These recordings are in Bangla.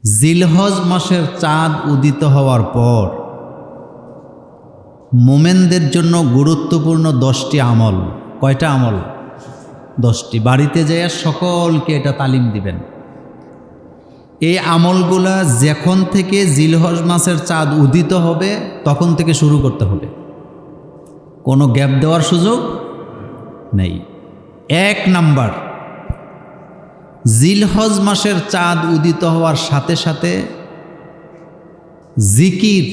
জিলহজ মাসের চাঁদ উদিত হওয়ার পর মোমেনদের জন্য গুরুত্বপূর্ণ 10টি আমল। কয়টা আমল? 10টি। বাড়িতে যেয়ে সকলকে এটা তালিম দিবেন। এই আমলগুলা যখন থেকে জিলহজ মাসের চাঁদ উদিত হবে তখন থেকে শুরু করতে হবে, কোনো গ্যাপ দেওয়ার সুযোগ নেই। 1 নাম্বার, জিলহজ মাসের চাঁদ উদিত হওয়ার সাথে সাথে জিকির,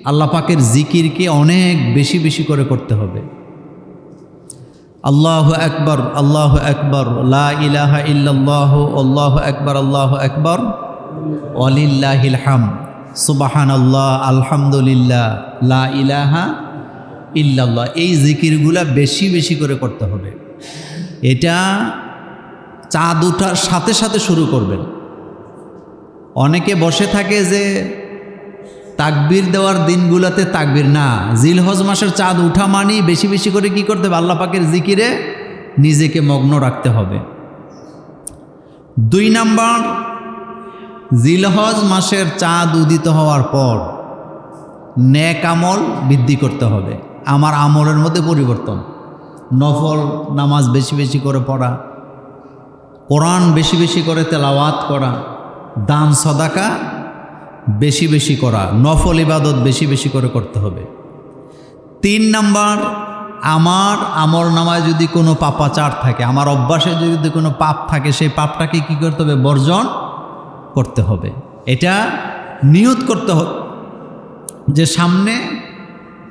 আল্লাহ পাকের জিকিরকে অনেক বেশি বেশি করে করতে হবে। আল্লাহু আকবার, আল্লাহু আকবার, লা ইলাহা ইল্লাল্লাহু, আল্লাহু আকবার, আল্লাহু আকবার, ওয়ালিল্লাহিল হামদ, সুবহানাল্লাহ, আলহামদুলিল্লাহ, লা ইলাহা ইল্লাল্লাহ। এই জিকিরগুলা বেশি বেশি করে করতে হবে। এটা চাঁদ ওঠার সাথে সাথে শুরু করবেন। অনেকে বসে থাকে যে তাকবীর দেওয়ার দিনগুলোতে তাকবীর না, জিলহজ মাসের চাঁদ উঠা মানি বেশি বেশি করে কি করতে হবে? আল্লাহ পাকের জিকিরে নিজেকে মগ্ন রাখতে হবে। 2 নাম্বার, জিলহজ মাসের চাঁদ উদিত হওয়ার পর নেক আমল বৃদ্ধি করতে হবে। আমার আমলের মধ্যে পরিবর্তন, নফল নামাজ বেশি বেশি করে পড়া, কোরআন বেশি বেশি করে তেলাওয়াত করা, দান সদাকা বেশি বেশি করা, নফল ইবাদত বেশি বেশি করে করতে হবে। 3 নাম্বার, আমার আমল নামায় যদি কোনো পাপাচার থাকে, আমার অভ্যাসে যদি কোনো পাপ থাকে, সেই পাপটাকে কি করতে হবে? বর্জন করতে হবে। এটা নিয়ত করতে হবে যে সামনে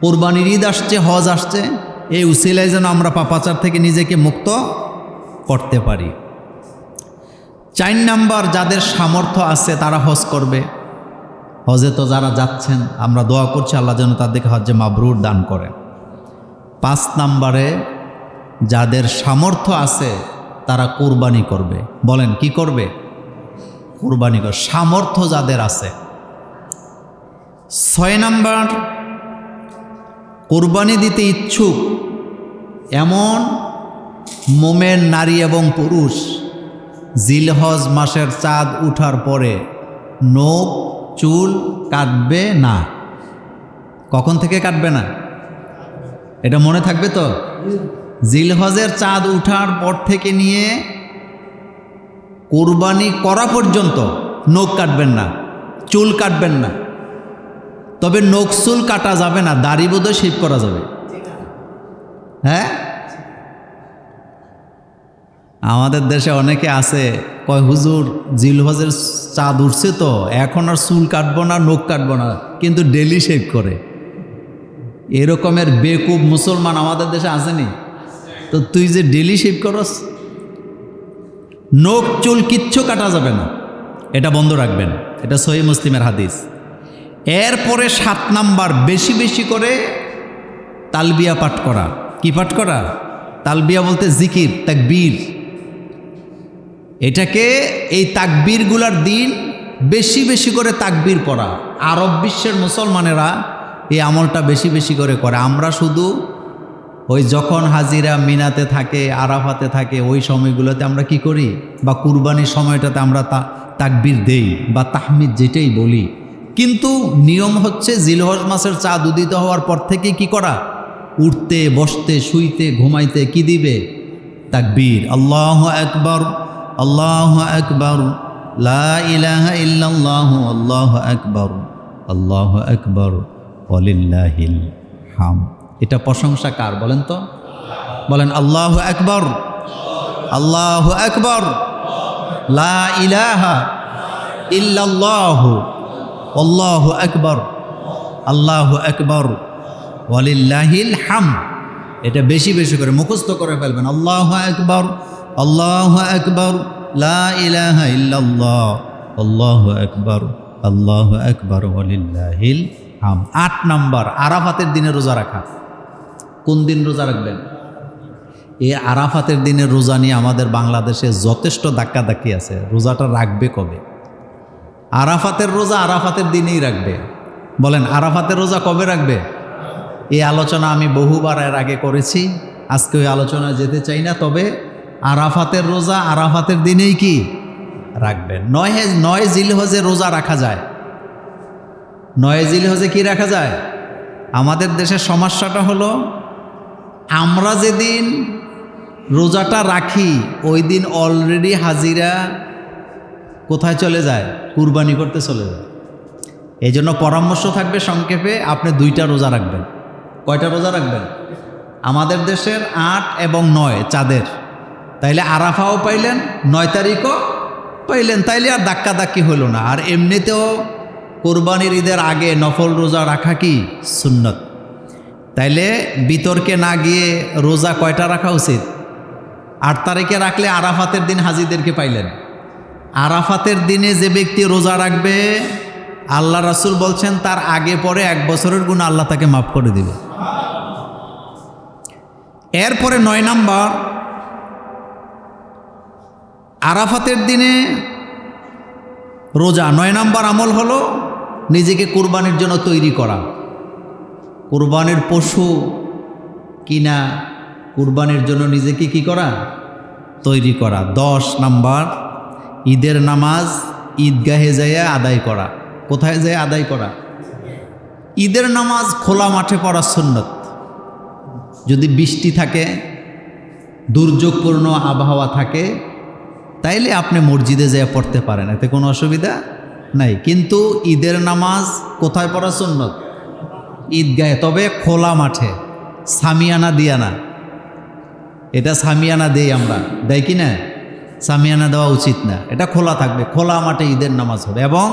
কোরবানির ঈদ আসছে, হজ আসছে, এই উসিলায় যেন আমরা পাপাচার থেকে নিজেকে মুক্ত করতে পারি। 4 নাম্বার, যাদের সামর্থ্য আছে তারা হজ করবে। হজে তো যারা যাচ্ছেন আমরা দোয়া করছি আল্লাহ যেন তাদেরকে হজ্জে মাবরুর দান করেন। 5 নাম্বারে, যাদের সামর্থ্য আছে তারা কোরবানি করবে। বলেন কি করবে? কোরবানি করবে, সামর্থ্য যাদের আছে। 6 নাম্বার, কোরবানি দিতে ইচ্ছুক এমন মোমেন নারী এবং পুরুষ জিলহজ মাসের চাঁদ উঠার পরে নখ চুল কাটবে না। কখন থেকে কাটবে না? এটা মনে থাকবে তো? জিলহজের চাঁদ উঠার পর থেকে নিয়ে কোরবানি করা পর্যন্ত নখ কাটবেন না, চুল কাটবেন না। তবে নখ চুল কাটা যাবে না, দাড়ি বোধহয় শেভ করা যাবে। হ্যাঁ, আমাদের দেশে অনেকে আছে কয় হুজুর জিলহজের চাঁদ উঠছে তো এখন আর চুল কাটবো না, নখ কাটবো না, কিন্তু ডেলি শেভ করে। এরকমের বেকুব মুসলমান আমাদের দেশে আসেনি তো? তুই যে ডেলি শেভ করস, নখ চুল কিচ্ছু কাটা যাবে না, এটা বন্ধ রাখবেন। এটা সহিহ মুসলিমের হাদিস। এরপরে 7 নাম্বার, বেশি বেশি করে তালবিয়া পাঠ করা। কি পাঠ করা? তালবিয়া বলতে জিকির, তাকবীর। এটাকে এই তাকবীরগুলার দিন বেশি বেশি করে তাকবীর পড়া। আরব বিশ্বের মুসলমানেরা এই আমলটা বেশি বেশি করে করে। আমরা শুধু ওই যখন হাজিরা মিনাতে থাকে, আরাফাতে থাকে, ওই সময়গুলোতে আমরা কি করি, বা কুরবানির সময়টাতে আমরা তাকবীর দেই বা তাহমিদ যেটাই বলি। কিন্তু নিয়ম হচ্ছে জিলহজ মাসের চাঁদ উদিত হওয়ার পর থেকে কি করা? উঠতে, বসতে, শুইতে, ঘুমাইতে কি দিবে? তাকবীর। আল্লাহু আকবার, আল্লাহু আকবার, লা ইলাহা ইল্লাল্লাহু, আল্লাহু আকবার, আল্লাহু আকবার, ওয়ালিল্লাহিল হামদ। এটা প্রশংসা কার বলেন তো? বলেন আল্লাহু আকবার, আল্লাহু আকবার, লা ইলাহা ইল্লাল্লাহু, আল্লাহু আকবার, আল্লাহু আকবার, ওয়ালিল্লাহিল হামদ। এটা বেশি বেশি করে মুখস্থ করে ফেলবেন। আল্লাহু আকবার, আল্লাহু আকবার, লা ইলাহা ইল্লাল্লাহ, আল্লাহু আকবার, আল্লাহু আকবার, ওয়ালিল্লাহিল হামদ। 8 নাম্বার, আরাফাতের দিনে রোজা রাখা। কোন দিন রোজা রাখবেন? এই আরাফাতের দিনে রোজা নিয়ে আমাদের বাংলাদেশে যথেষ্ট ধাক্কাধাক্কি আছে। রোজাটা রাখবে কবে? আরাফাতের রোজা আরাফাতের দিনেই রাখবে। বলেন আরাফাতের রোজা কবে রাখবে? এই আলোচনা আমি বহুবার এর আগে করেছি, আজকে ওই আলোচনায় যেতে চাই না। তবে আরাফাতের রোজা আরাফাতের দিনেই কি রাখবেন। 9 জিলহজে রোজা রাখা যায়। 9 জিলহজে কি রাখা যায়? আমাদের দেশের সমস্যাটা হলো আমরা যেদিন রোজাটা রাখি ওই দিন অলরেডি হাজিরা কোথায় চলে যায়? কুরবানি করতে চলে যায়। এই জন্য পরামর্শ থাকবে সংক্ষেপে, আপনি 2টা রোজা রাখবেন। কয়টা রোজা রাখবেন? আমাদের দেশের 8 এবং 9 চাঁদের, তাইলে আরাফাও পাইলেন, 9 তারিখও পাইলেন, তাইলে আর ধাক্কাধাক্কি হলো না। আর এমনিতেও কোরবানির ঈদের আগে নফল রোজা রাখা কি সুন্নত। তাইলে বিতর্কে না গিয়ে রোজা কয়টা রাখা উচিত? 8 তারিখে রাখলে আরাফাতের দিন হাজিদেরকে পাইলেন। আরাফাতের দিনে যে ব্যক্তি রোজা রাখবে আল্লাহ রাসূল বলছেন তার আগে পরে 1 বছরের গুনাহ আল্লাহ তাকে মাফ করে দিবে। এরপরে 9 নাম্বার, আরাফাতের দিনে রোজা। 9 নাম্বার আমল হলো নিজেকে কুরবানির জন্য তৈরি করা, কুরবানির পশু কিনা, কুরবানির জন্য নিজেকে কি করা? তৈরি করা। 10 নাম্বার, ঈদের নামাজ ঈদগাহে যাইয়া আদায় করা। কোথায় যায় আদায় করা? ঈদের নামাজ খোলা মাঠে পড়া সুন্নত। যদি বৃষ্টি থাকে, দুর্যোগপূর্ণ আবহাওয়া থাকে, তাইলে আপনি মসজিদে যেয়ে পড়তে পারেন, এতে কোনো অসুবিধা নাই। কিন্তু ঈদের নামাজ কোথায় পড়া সুন্নত? ঈদগাহে, তবে খোলা মাঠে, সামিয়ানা দিয়া না। এটা সামিয়ানা দেই আমরা, দেয় কি না? সামিয়ানা দেওয়া উচিত না, এটা খোলা থাকবে, খোলা মাঠে ঈদের নামাজ হবে। এবং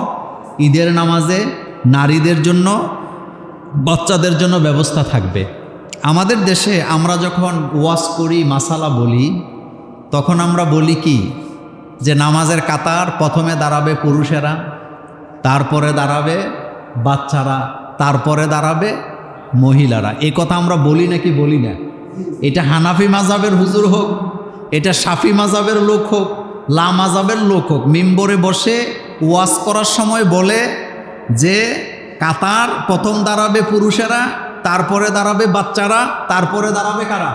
ঈদের নামাজে নারীদের জন্য, বাচ্চাদের জন্য ব্যবস্থা থাকবে। আমাদের দেশে আমরা যখন ওয়াজ করি, মাসালা বলি, তখন আমরা বলি কি যে নামাজের কাতার প্রথমে দাঁড়াবে পুরুষেরা, তারপরে দাঁড়াবে বাচ্চারা, তারপরে দাঁড়াবে মহিলারা। এই কথা আমরা বলি নাকি বলি না? এটা হানাফি মাযহাবের হুজুর হোক, এটা শাফি মাযহাবের লোক হোক, লা মাযহাবের লোক হোক, মিম্বরে বসে ওয়াজ করার সময় বলে যে কাতার প্রথম দাঁড়াবে পুরুষেরা, তারপরে দাঁড়াবে বাচ্চারা, তারপরে দাঁড়াবে কারা?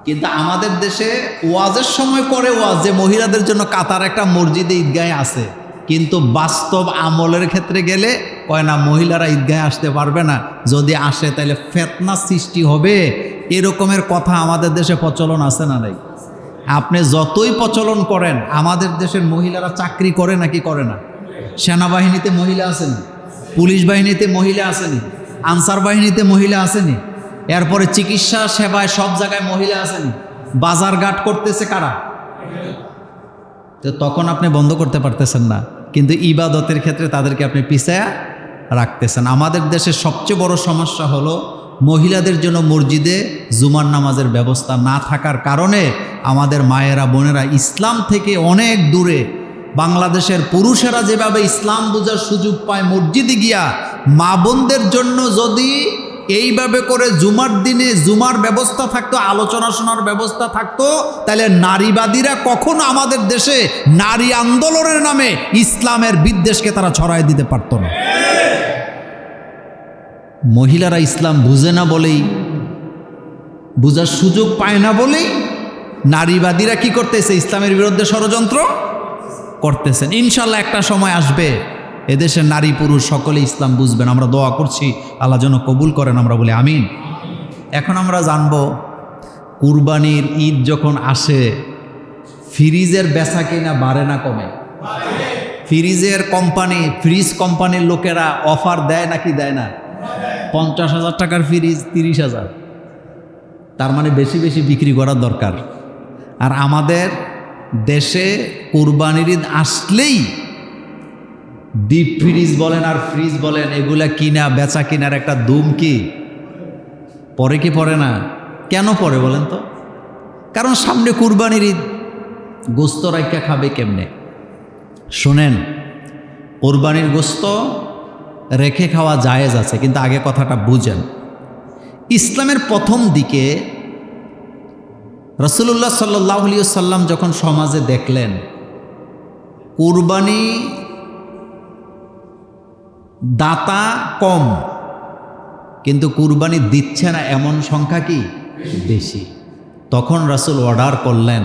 কিন্তু আমাদের দেশে ওয়াজের সময় করে ওয়াজ যে মহিলাদের জন্য কাতার একটা মসজিদে ঈদগাহে আছে, কিন্তু বাস্তব আমলের ক্ষেত্রে গেলে কয় না, মহিলারা ঈদগাহে আসতে পারবে না, যদি আসে তাহলে ফিতনা সৃষ্টি হবে। এরকমের কথা আমাদের দেশে প্রচলন আছে না নাই? আপনি যতই প্রচলন করেন, আমাদের দেশের মহিলারা চাকরি করে নাকি করে না? সেনাবাহিনীতে মহিলা আসেনি, পুলিশ বাহিনীতে মহিলা আসেনি, আনসার বাহিনীতে মহিলা আসেনি, এরপরে চিকিৎসা সেবায় সব জায়গায় মহিলা আসেনি। বাজারঘাট করতেছে কারা? তো তখন আপনি বন্ধ করতে পারতেছেন না, কিন্তু ইবাদতের ক্ষেত্রে তাদেরকে আপনি পিছায়া রাখতেছেন। আমাদের দেশের সবচেয়ে বড় সমস্যা হলো মহিলাদের জন্য মসজিদে জুমার নামাজের ব্যবস্থা না থাকার কারণে আমাদের মায়েরা বোনেরা ইসলাম থেকে অনেক দূরে। বাংলাদেশের পুরুষেরা যেভাবে ইসলাম বোঝার সুযোগ পায় মসজিদে গিয়া, মা বোনদের জন্য যদি এইভাবে করে জুমার দিনে জুমার ব্যবস্থা থাকতো, আলোচনা শোনার ব্যবস্থা থাকতো, তাহলে নারীবাদীরা কখনো আমাদের দেশে নারী আন্দোলনের নামে ইসলামের বিদ্বেষকে তারা ছড়ায় দিতে পারত না। মহিলারা ইসলাম বুঝে না বলেই, বুঝার সুযোগ পায় না বলেই নারীবাদীরা কি করতেছে? ইসলামের বিরুদ্ধে ষড়যন্ত্র করতেছেন। ইনশাল্লাহ একটা সময় আসবে এদেশের নারী পুরুষ সকলে ইসলাম বুঝবেন। আমরা দোয়া করছি আল্লাহ যেন কবুল করেন, আমরা বলি আমিন। এখন আমরা জানবো কুরবানির ঈদ যখন আসে, ফ্রিজের বেচা কিনা বাড়ে না কমে? ফ্রিজের কোম্পানি, ফ্রিজ কোম্পানির লোকেরা অফার দেয় নাকি দেয় না? 50,000 টাকার ফ্রিজ 30,000, তার মানে বেশি বেশি বিক্রি করার দরকার। আর আমাদের দেশে কুরবানির ঈদ আসলেই ডিপ ফ্রিজ বলেন আর ফ্রিজ বলেন, এগুলা কিনা বেচা কিনার একটা দুম কি পরে কি পড়ে না? কেন পড়ে বলেন তো? কারণ সামনে কুরবানির ঈদ, গোস্ত রাইখা খাবে কেমনে? শোনেন, কুরবানির গোস্ত রেখে খাওয়া জায়েজ আছে, কিন্তু আগে কথাটা বুঝেন। ইসলামের প্রথম দিকে রাসূলুল্লাহ সাল্লাল্লাহু আলাইহি ওয়াসাল্লাম যখন সমাজে দেখলেন কুরবানি দাতা কম, কিন্তু কুরবানি দিচ্ছে না এমন সংখ্যা কি বেশি, তখন রাসূল অর্ডার করলেন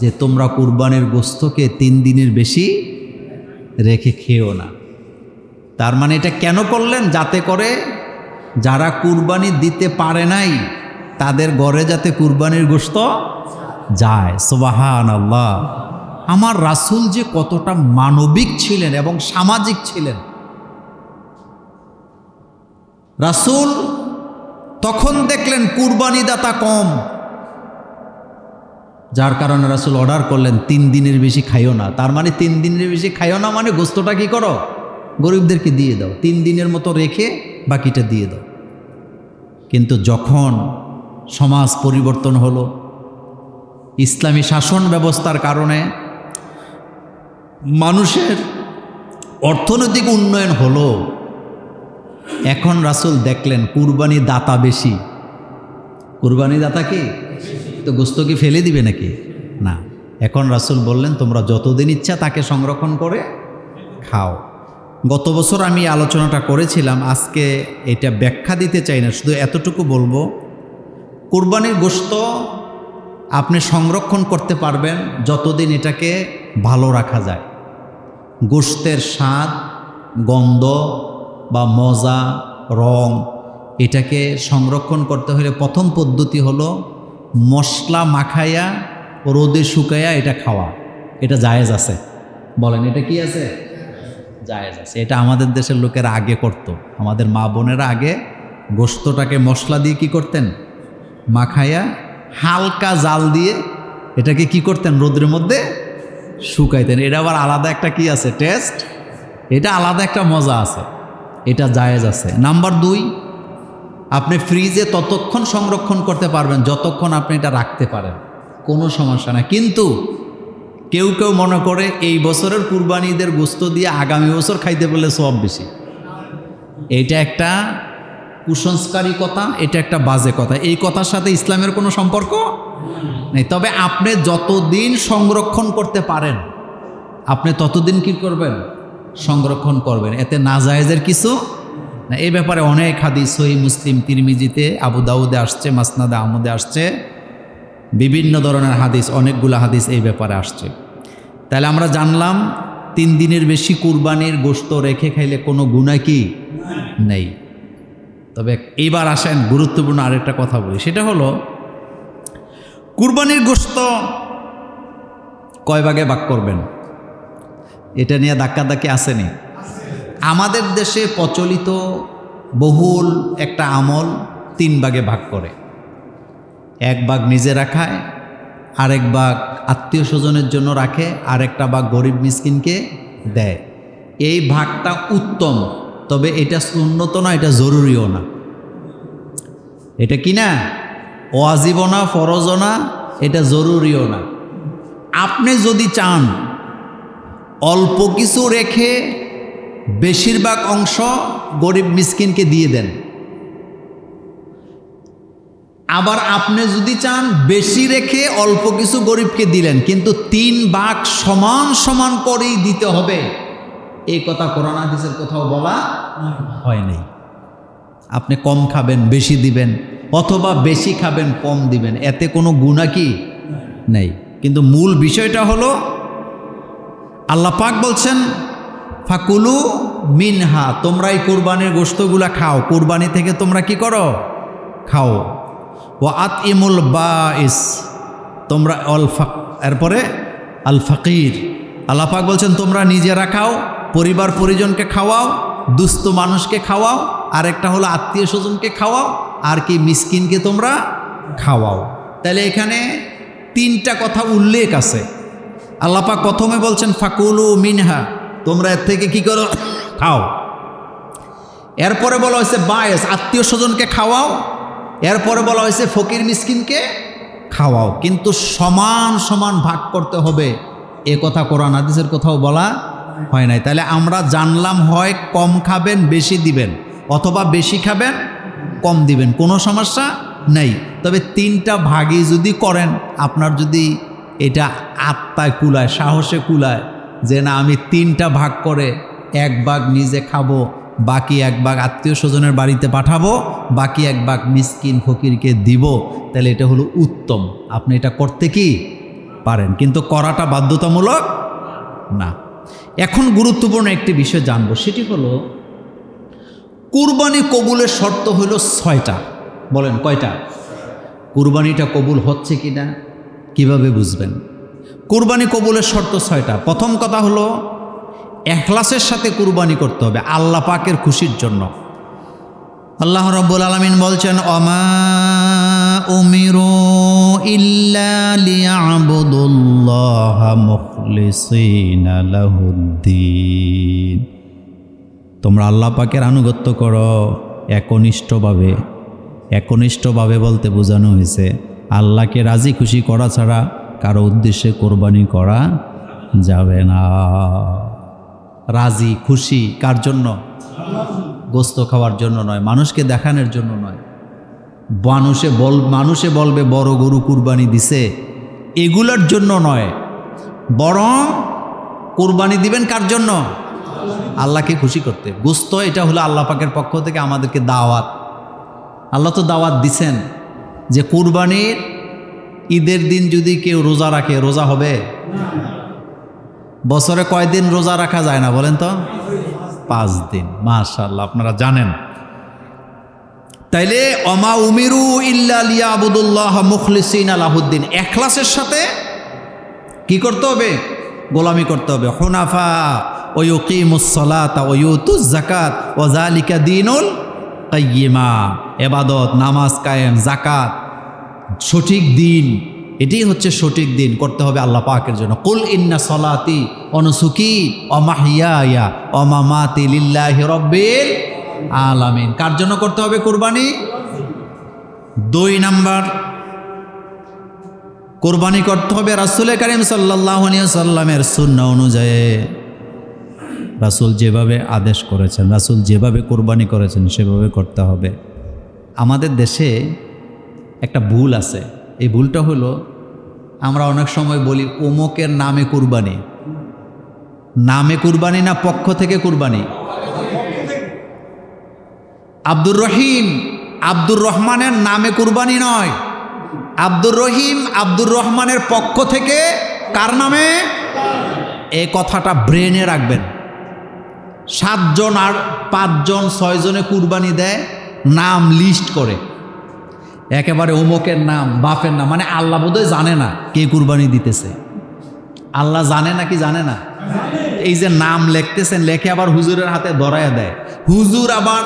যে তোমরা কুরবানির গোশতকে 3 দিনের বেশি রেখে খেও না। তার মানে এটা কেন করলেন? যাতে করে যারা কুরবানি দিতে পারে নাই তাদের ঘরে যাতে কুরবানির গোশত যায়। সুবহানাল্লাহ। আমার রাসূল যে কতটা মানবিক ছিলেন এবং সামাজিক ছিলেন। রাসূল তখন দেখলেন কুরবানিদাতা কম, যার কারণে রাসূল অর্ডার করলেন 3 দিনের বেশি খাইও না। তার মানে 3 দিনের বেশি খাইও না মানে গোশতটা কি করো? গরিবদেরকে দিয়ে দাও, 3 দিনের মতো রেখে বাকিটা দিয়ে দাও। কিন্তু যখন সমাজ পরিবর্তন হলো, ইসলামী শাসন ব্যবস্থার কারণে মানুষের অর্থনৈতিক উন্নয়ন হলো, এখন রাসূল দেখলেন কুরবানি দাতা বেশি। কুরবানি দাতা কি? তো গোশত কি ফেলে দিবে নাকি? না। এখন রাসূল বললেন তোমরা যতদিন ইচ্ছা তাকে সংরক্ষণ করে খাও। গত বছর আমি আলোচনাটা করেছিলাম, আজকে এটা ব্যাখ্যা দিতে চাই না, শুধু এতটুকু বলবো, কুরবানির গোশত আপনি সংরক্ষণ করতে পারবেন যতদিন এটাকে ভালো রাখা যায়। গোশতের স্বাদ, গন্ধ বা মজা, রং, এটাকে সংরক্ষণ করতে হলে প্রথম পদ্ধতি হলো মশলা মাখাইয়া রোদে শুকাইয়া এটা খাওয়া। এটা জায়েজ আছে? বলেন, এটা কি আছে? জায়েজ আছে। এটা আমাদের দেশের লোকেরা আগে করত। আমাদের মা বোনেরা আগে গোশতটাকে মশলা দিয়ে কি করতেন? মাখাইয়া হালকা জাল দিয়ে এটাকে কি করতেন? রোদের মধ্যে শুকাইতেন। এটা আবার আলাদা একটা কি আছে? টেস্ট। এটা আলাদা একটা মজা আছে। এটা জায়েজ আছে। নাম্বার 2, আপনি ফ্রিজে ততক্ষণ সংরক্ষণ করতে পারবেন যতক্ষণ আপনি এটা রাখতে পারেন, কোনো সমস্যা না। কিন্তু কেউ কেউ মনে করে এই বছরের কুরবানি ঈদের গোশত দিয়ে আগামী বছর খাইতে বললে সওয়াব বেশি। এটা একটা কুসংস্কারী কথা, এটা একটা বাজে কথা। এই কথার সাথে ইসলামের কোনো সম্পর্ক নেই। তবে আপনি যতদিন সংরক্ষণ করতে পারেন আপনি ততদিন কি করবেন? সংরক্ষণ করবেন। এতে নাজায়েজের কিছু না। এই ব্যাপারে অনেক হাদিস সহিহ মুসলিম, তিরমিজিতে, আবু দাউদে আসছে, মাসনাদে আহমদে আসছে, বিভিন্ন ধরনের হাদিস, অনেকগুলো হাদিস এই ব্যাপারে আসছে। তাহলে আমরা জানলাম 3 দিনের বেশি কুরবানির গোশত রেখে খাইলে কোনো গুনাহ কি নেই। তবে এইবার আসেন গুরুত্বপূর্ণ আরেকটা কথা বলি, সেটা হলো কুরবানির গোশত কয় ভাগে ভাগ করবেন? এটা নিয়ে ধাক্কাধাক্কি আসেনি? আমাদের দেশে প্রচলিত বহুল একটা আমল 3 ভাগে ভাগ করে। 1 ভাগ নিজেরা খায়, আরেক ভাগ আত্মীয় স্বজনের জন্য রাখে, আরেকটা ভাগ গরিব মিসকিনকে দেয়। এই ভাগটা উত্তম, তবে এটা সুন্নত না, এটা জরুরিও না। এটা কি না? ওয়াজিবও না, ফরজও না, এটা জরুরিও না। আপনি যদি চান অল্প কিছু রেখে বেশিরভাগ অংশ গরিব মিসকিনকে দিয়ে দেন, আবার আপনি যদি চান বেশি রেখে অল্প কিছু গরিবকে দিলেন, কিন্তু 3 ভাগ সমান সমান করেই দিতে হবে, এই কথা কোরআন হাদিসের কোথাও বলা হয় নাই। আপনি কম খাবেন বেশি দিবেন, অথবা বেশি খাবেন কম দিবেন, এতে কোনো গুনাহ কি নেই। কিন্তু মূল বিষয়টা হলো আল্লাহ পাক বলছেন ফাকুলু মিনহা, তোমরা এই কুরবানির গোশতগুলা খাও, কুরবানি থেকে তোমরা কি করো? খাও। ওয়া আতইমুল বাইস, তোমরা এরপরে আল ফাকির, আল্লাহ পাক বলছেন তোমরা নিজেরা খাও, পরিবার পরিজনকে খাওয়াও, দুস্থ মানুষকে খাওয়াও, আরেকটা হলো আত্মীয় স্বজনকে খাওয়াও, আর কি মিসকিনকে তোমরা খাওয়াও। তাহলে এখানে 3টা কথা উল্লেখ আছে। আল্লাহ পাক প্রথমে বলছেন ফাকুলু মিনহা, তোমরা এর থেকে কি করো? খাও। এরপরে বলা হয়েছে বায়েস, আত্মীয় স্বজনকে খাওয়াও। এরপরে বলা হয়েছে ফকির মিসকিনকে খাওয়াও। কিন্তু সমান সমান ভাগ করতে হবে, এ কথা কোরআন হাদিসের কোথাও বলা হয় নাই। তাহলে আমরা জানলাম হয় কম খাবেন বেশি দিবেন, অথবা বেশি খাবেন কম দিবেন, কোনো সমস্যা নেই। তবে 3টা ভাগই যদি করেন, আপনার যদি এটা আত্মায় কুলায়, সাহসে কুলায় যে না আমি 3টা ভাগ করে 1 ভাগ নিজে খাবো, বাকি 1 ভাগ আত্মীয় স্বজনের বাড়িতে পাঠাবো, বাকি 1 ভাগ মিসকিন ফকিরকে দিব, তাহলে এটা হলো উত্তম। আপনি এটা করতে কি পারেন, কিন্তু করাটা বাধ্যতামূলক না। এখন গুরুত্বপূর্ণ একটি বিষয় জানবো, সেটি হলো কুরবানি কবুলের শর্ত হলো 6টা। বলেন কয়টা? কুরবানিটা কবুল হচ্ছে কি না কীভাবে বুঝবেন? কুরবানি কবুলের শর্ত 6টা। প্রথম কথা হলো ইখলাসের সাথে কুরবানি করতে হবে আল্লাহ পাকের খুশির জন্য। আল্লাহ রাব্বুল আলামিন বলছেন, ওমা উমিরু ইল্লা লিয়াবুদুল্লাহা মুখলিসিনা লাহুদ্দিন। তোমরা আল্লাহ পাকের আনুগত্য করো একনিষ্ঠভাবে। একনিষ্ঠভাবে বলতে বোঝানো হয়েছে আল্লাহকে রাজি খুশি করা ছাড়া কারো উদ্দেশ্যে কোরবানি করা যাবে না। রাজি খুশি কার জন্য? গোস্ত খাওয়ার জন্য নয়, মানুষকে দেখানোর জন্য নয়, মানুষে বলবে বড় গরু কুরবানি দিছে এগুলোর জন্য নয়, বরং কুরবানি দিবেন কার জন্য? আল্লাহকে খুশি করতে। গোস্ত এটা হলো আল্লাহ পাকের পক্ষ থেকে আমাদেরকে দাওয়াত। আল্লাহ তো দাওয়াত দিছেন যে কুরবানির ঈদের দিন যদি কেউ রোজা রাখে, রোজা হবে? বছরে কয়দিন রোজা রাখা যায় না বলেন তো? 5 দিন। মাশাআল্লাহ, আপনারা জানেন। তাইলে ওমা উমিরু ইল্লা লিয়াবুদুল্লাহ মুখলিসিনা লাহুদ্দিন, ইখলাসের সাথে কি করতে হবে? গোলামি করতে হবে। হুনাফা ওয়া ইউকিমুস সালাতা ওয়া ইউতুজ যাকাত ওয়া যালিকা দীনুল কাইয়্যিমা। ইবাদত, নামাজ কায়েম, যাকাত, সঠিক দিন, এটাই হচ্ছে সঠিক দিন, করতে হবে আল্লাহ পাকের জন্য। কুল ইন্না সলাতি ওয়া নুসুকি ওয়া মাহইয়ায়া ওয়া মামাতি লিল্লাহি রাব্বিল আলামিন। কার জন্য করতে হবে কুরবানি? 2 নাম্বার, কুরবানি করতে হবে রাসূল কারীম সাল্লাল্লাহু আলাইহি ওয়াসাল্লামের সুন্নাহ অনুযায়ী। রাসূল যেভাবে আদেশ করেছেন, রাসূল যেভাবে কুরবানি করেছেন সেভাবে করতে হবে। আমাদের দেশে একটা ভুল আছে, এই ভুলটা হলো আমরা অনেক সময় বলি অমুকের নামে কুরবানি। নামে কুরবানি না পক্ষ থেকে কুরবানি? আব্দুর রহিম আব্দুর রহমানের নামে কুরবানি নয়, আব্দুর রহিম আব্দুর রহমানের পক্ষ থেকে কার নামে? এই কথাটা ব্রেনে রাখবেন। 7 জন আর 5 জন 6 জনে কুরবানি দেয়, নাম লিস্ট করে একেবারে অমুকের নাম, বাপের নাম, মানে আল্লাহ বোধহয় জানে না কে কুরবানি দিতেছে। আল্লাহ জানে নাকি জানে না? এই যে নাম লিখতেছেন, লেখে আবার হুজুরের হাতে ধরায়া দেয়, হুজুর আবার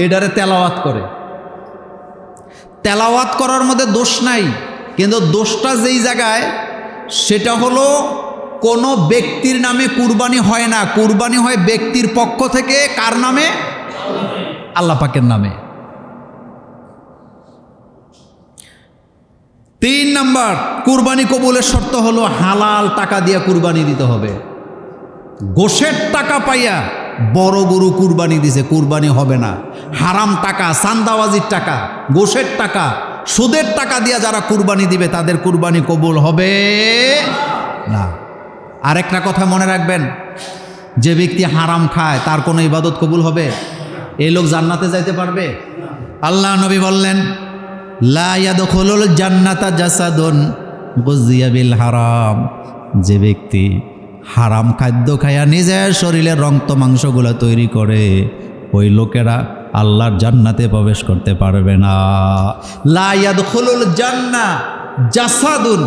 এটারে তেলাওয়াত করে। তেলাওয়াত করার মধ্যে দোষ নাই, কিন্তু দোষটা যেই জায়গায় সেটা হলো কোনো ব্যক্তির নামে কুরবানি হয় না, কুরবানি হয় ব্যক্তির পক্ষ থেকে। কার নামে? আল্লাহ পাকের নামে। 3 নাম্বার, কুরবানি কবুলের শর্ত হলো হালাল টাকা দিয়ে কুরবানি দিতে হবে। গোশের টাকা পাইয়া বড় গরু কুরবানি দিছে, কুরবানি হবে না। হারাম টাকা, চান্দাবাজির টাকা, গোশের টাকা, সুদের টাকা দিয়া যারা কুরবানি দিবে তাদের কুরবানি কবুল হবে না। আরেকটা কথা মনে রাখবেন, যে ব্যক্তি হারাম খায় তার কোনো ইবাদত কবুল হবে? এই লোক জান্নাতে যাইতে পারবে? আল্লাহ নবী বললেন, লা ইয়াদখুলুল জান্নাতা জাসাদুন গুযিয়া বিল হারাম। যে ব্যক্তি হারাম খাদ্য খায়া নিজের শরীরের রক্ত মাংসগুলো তৈরি করে, ওই লোকেরা আল্লাহর জান্নাতে প্রবেশ করতে পারবে না। লা ইয়াদখুলুল জান্নাহ জাসাদুন,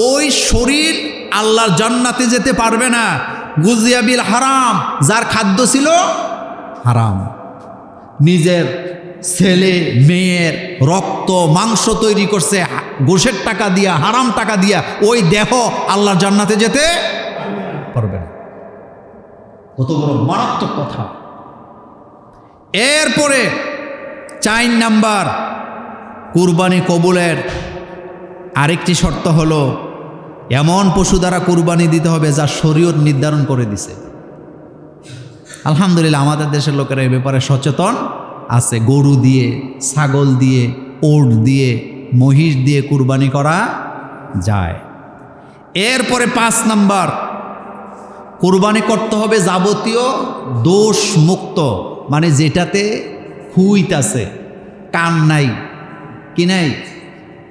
ওই শরীর আল্লাহর জান্নাতে যেতে পারবে না। গুযিয়া বিল হারাম, যার খাদ্য ছিল হারাম, নিজের ছেলে মেয়ের রক্ত মাংস তৈরি করছে গোশের টাকা দিয়া, হারাম টাকা দিয়া, ওই দেহ আল্লাহর জান্নাতে যেতে পারবে না। কত বড় মারাত্মক কথা। এরপরে 4 নাম্বার, কুরবানি কবুলের আরেকটি শর্ত হলো এমন পশু দ্বারা কুরবানি দিতে হবে যা শরীয়ত নির্ধারণ করে দিছে। আলহামদুলিল্লাহ আমাদের দেশের লোকেরা এই ব্যাপারে সচেতন আছে। গরু দিয়ে, ছাগল দিয়ে, ওট দিয়ে, মহিষ দিয়ে কুরবানি করা যায়। এরপরে 5 নাম্বার, কুরবানি করতে হবে যাবতীয় দোষ মুক্ত, মানে যেটাতে হুইত আছে, কান নাই, কি নাই?